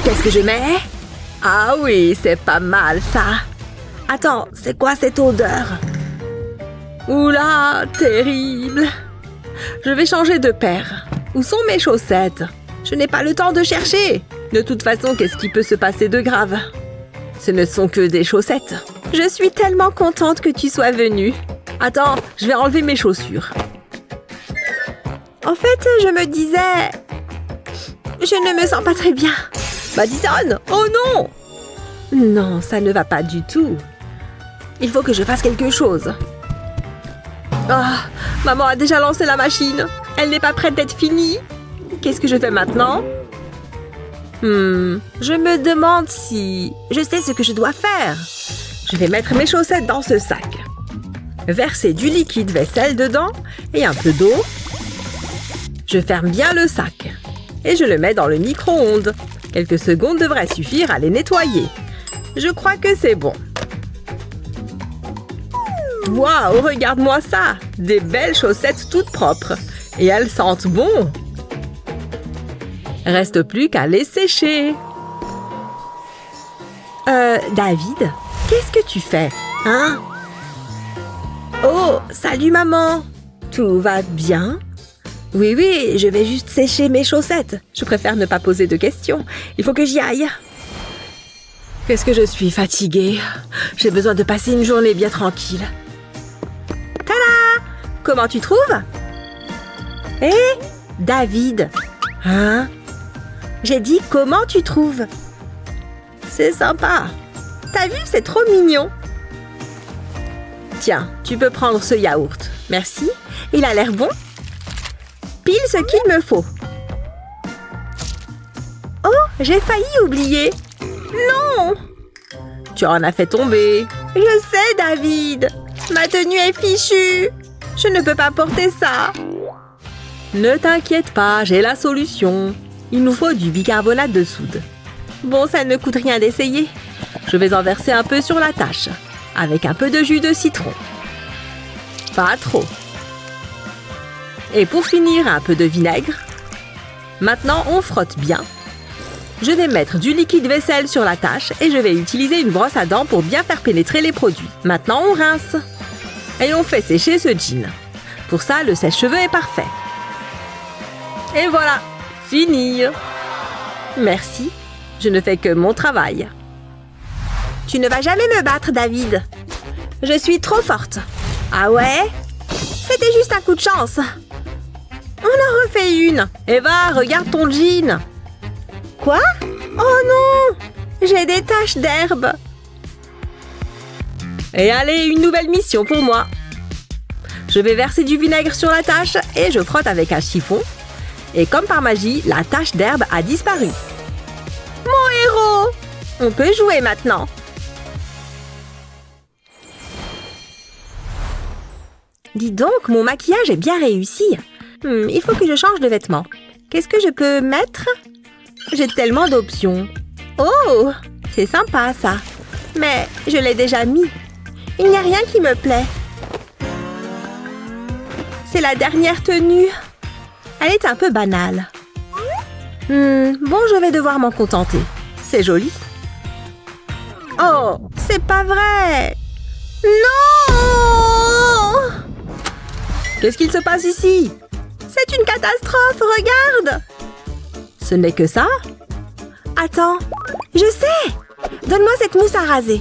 Qu'est-ce que je mets? Ah oui, c'est pas mal ça. Attends, c'est quoi cette odeur? Oula, terrible. Je vais changer de paire. Où sont mes chaussettes? Je n'ai pas le temps de chercher. De toute façon, qu'est-ce qui peut se passer de grave? Ce ne sont que des chaussettes. Je suis tellement contente que tu sois venue. Attends, je vais enlever mes chaussures. En fait, je me disais... Je ne me sens pas très bien. Madison! Oh non! Non, ça ne va pas du tout. Il faut que je fasse quelque chose. Ah, maman a déjà lancé la machine. Elle n'est pas prête d'être finie. Qu'est-ce que je fais maintenant? Je me demande si... Je sais ce que je dois faire. Je vais mettre mes chaussettes dans ce sac. Verser du liquide vaisselle dedans et un peu d'eau. Je ferme bien le sac. Et je le mets dans le micro-ondes. Quelques secondes devraient suffire à les nettoyer. Je crois que c'est bon. Waouh, regarde-moi ça! Des belles chaussettes toutes propres. Et elles sentent bon. Reste plus qu'à les sécher. David, qu'est-ce que tu fais, hein? Oh, salut maman! Tout va bien? Oui, je vais juste sécher mes chaussettes. Je préfère ne pas poser de questions. Il faut que j'y aille. Qu'est-ce que je suis fatiguée. J'ai besoin de passer une journée bien tranquille. Tada! Comment tu trouves? Hé, David! Hein? J'ai dit comment tu trouves? C'est sympa. T'as vu, c'est trop mignon. Tiens, tu peux prendre ce yaourt. Merci. Il a l'air bon. Pile ce qu'il me faut. Oh, j'ai failli oublier. Non! Tu en as fait tomber. Je sais, David. Ma tenue est fichue. Je ne peux pas porter ça. Ne t'inquiète pas, j'ai la solution. Il nous faut du bicarbonate de soude. Bon, ça ne coûte rien d'essayer. Je vais en verser un peu sur la tâche, avec un peu de jus de citron. Pas trop. Et pour finir, un peu de vinaigre. Maintenant, on frotte bien. Je vais mettre du liquide vaisselle sur la tâche et je vais utiliser une brosse à dents pour bien faire pénétrer les produits. Maintenant, on rince. Et on fait sécher ce jean. Pour ça, le sèche-cheveux est parfait. Et voilà, fini. Merci, je ne fais que mon travail. Tu ne vas jamais me battre, David. Je suis trop forte. Ah ouais? C'était juste un coup de chance. On en refait une. Eva, regarde ton jean. Quoi? Oh non! J'ai des taches d'herbe. Et allez, une nouvelle mission pour moi. Je vais verser du vinaigre sur la tache et je frotte avec un chiffon. Et comme par magie, la tache d'herbe a disparu. Mon héros! On peut jouer maintenant. Dis donc, mon maquillage est bien réussi. Il faut que je change de vêtements. Qu'est-ce que je peux mettre? J'ai tellement d'options. Oh, c'est sympa ça. Mais je l'ai déjà mis. Il n'y a rien qui me plaît. C'est la dernière tenue. Elle est un peu banale. Bon, je vais devoir m'en contenter. C'est joli. Oh, c'est pas vrai! Non! Qu'est-ce qu'il se passe ici? C'est une catastrophe, regarde! Ce n'est que ça? Attends, je sais! Donne-moi cette mousse à raser.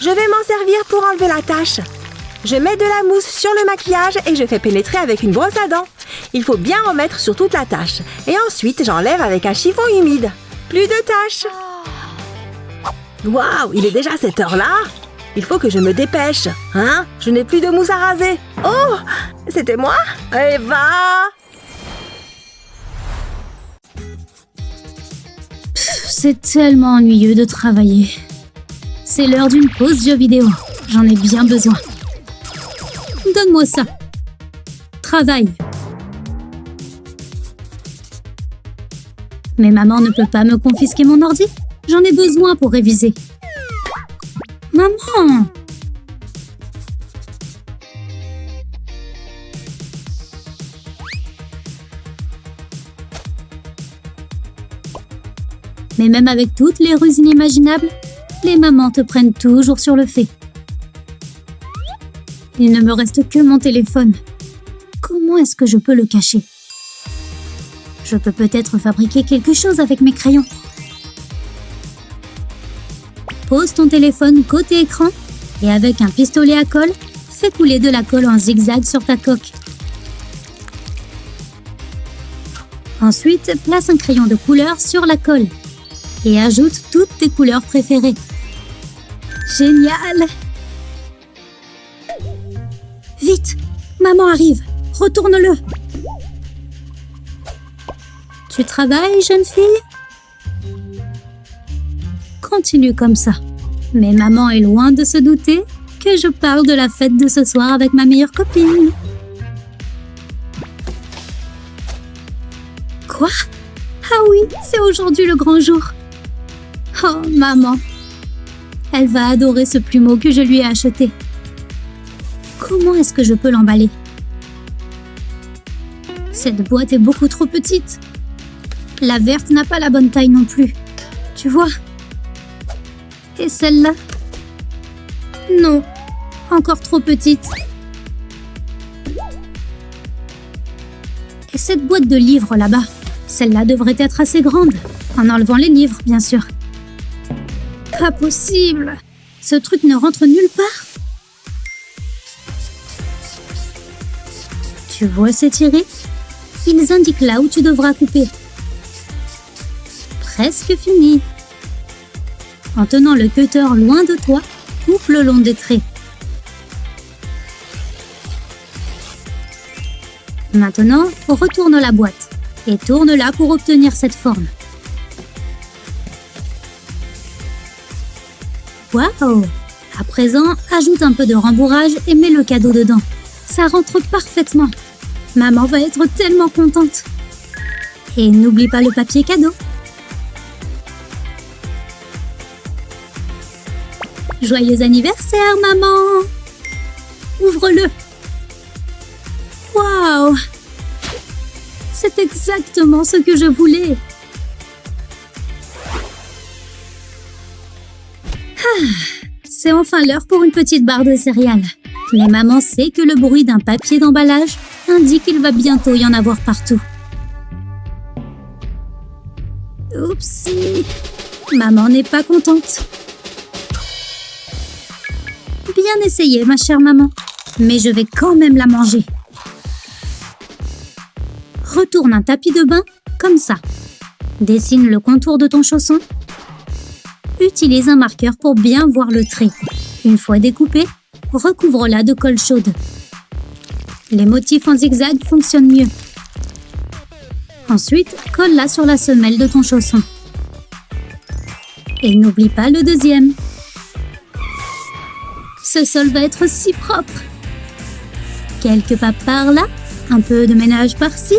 Je vais m'en servir pour enlever la tache. Je mets de la mousse sur le maquillage et je fais pénétrer avec une brosse à dents. Il faut bien en mettre sur toute la tache. Et ensuite, j'enlève avec un chiffon humide. Plus de taches. Waouh, il est déjà cette heure-là? Il faut que je me dépêche. Hein? Je n'ai plus de mousse à raser. Oh, c'était moi? Eva! C'est tellement ennuyeux de travailler. C'est l'heure d'une pause jeu vidéo. J'en ai bien besoin. Donne-moi ça. Travaille. Mais maman ne peut pas me confisquer mon ordi. J'en ai besoin pour réviser. Maman! Mais même avec toutes les ruses inimaginables, les mamans te prennent toujours sur le fait. Il ne me reste que mon téléphone. Comment est-ce que je peux le cacher? Je peux peut-être fabriquer quelque chose avec mes crayons. Pose ton téléphone côté écran et avec un pistolet à colle, fais couler de la colle en zigzag sur ta coque. Ensuite, place un crayon de couleur sur la colle et ajoute toutes tes couleurs préférées. Génial! Vite! Maman arrive! Retourne-le! Tu travailles, jeune fille? Continue comme ça. Mais maman est loin de se douter que je parle de la fête de ce soir avec ma meilleure copine. Quoi? Ah oui, c'est aujourd'hui le grand jour. Oh, maman. Elle va adorer ce plumeau que je lui ai acheté. Comment est-ce que je peux l'emballer? Cette boîte est beaucoup trop petite. La verte n'a pas la bonne taille non plus. Tu vois? Et celle-là? Non, encore trop petite. Et cette boîte de livres là-bas? Celle-là devrait être assez grande, en enlevant les livres, bien sûr. Pas possible! Ce truc ne rentre nulle part. Tu vois ces tirés? Ils indiquent là où tu devras couper. Presque fini. En tenant le cutter loin de toi, coupe le long des traits. Maintenant, retourne la boîte et tourne-la pour obtenir cette forme. Waouh! À présent, ajoute un peu de rembourrage et mets le cadeau dedans. Ça rentre parfaitement. Maman va être tellement contente. Et n'oublie pas le papier cadeau. Joyeux anniversaire, maman! Ouvre-le! Waouh! C'est exactement ce que je voulais! C'est enfin l'heure pour une petite barre de céréales. Mais maman sait que le bruit d'un papier d'emballage indique qu'il va bientôt y en avoir partout. Oupsie! Maman n'est pas contente. Bien essayé, ma chère maman. Mais je vais quand même la manger. Retourne un tapis de bain, comme ça. Dessine le contour de ton chausson. Utilise un marqueur pour bien voir le trait. Une fois découpé, recouvre-la de colle chaude. Les motifs en zigzag fonctionnent mieux. Ensuite, colle-la sur la semelle de ton chausson. Et n'oublie pas le deuxième. Ce sol va être si propre. Quelques pas par là, un peu de ménage par-ci.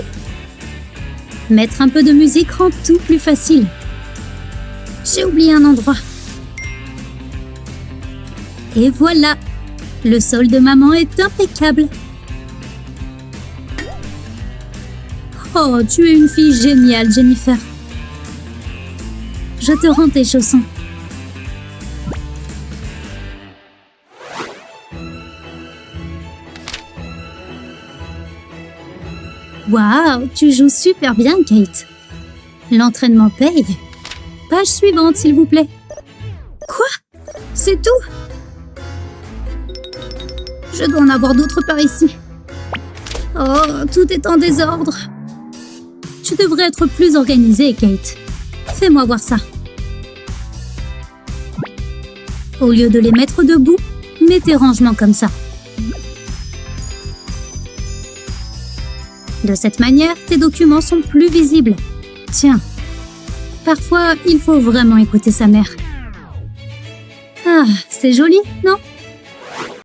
Mettre un peu de musique rend tout plus facile. J'ai oublié un endroit. Et voilà, le sol de maman est impeccable. Oh, tu es une fille géniale, Jennifer. Je te rends tes chaussons. Waouh, tu joues super bien, Kate. L'entraînement paye. Page suivante, s'il vous plaît. Quoi? C'est tout? Je dois en avoir d'autres par ici. Oh, tout est en désordre. Tu devrais être plus organisée, Kate. Fais-moi voir ça. Au lieu de les mettre debout, mets tes rangements comme ça. De cette manière, tes documents sont plus visibles. Tiens, parfois, il faut vraiment écouter sa mère. Ah, c'est joli, non?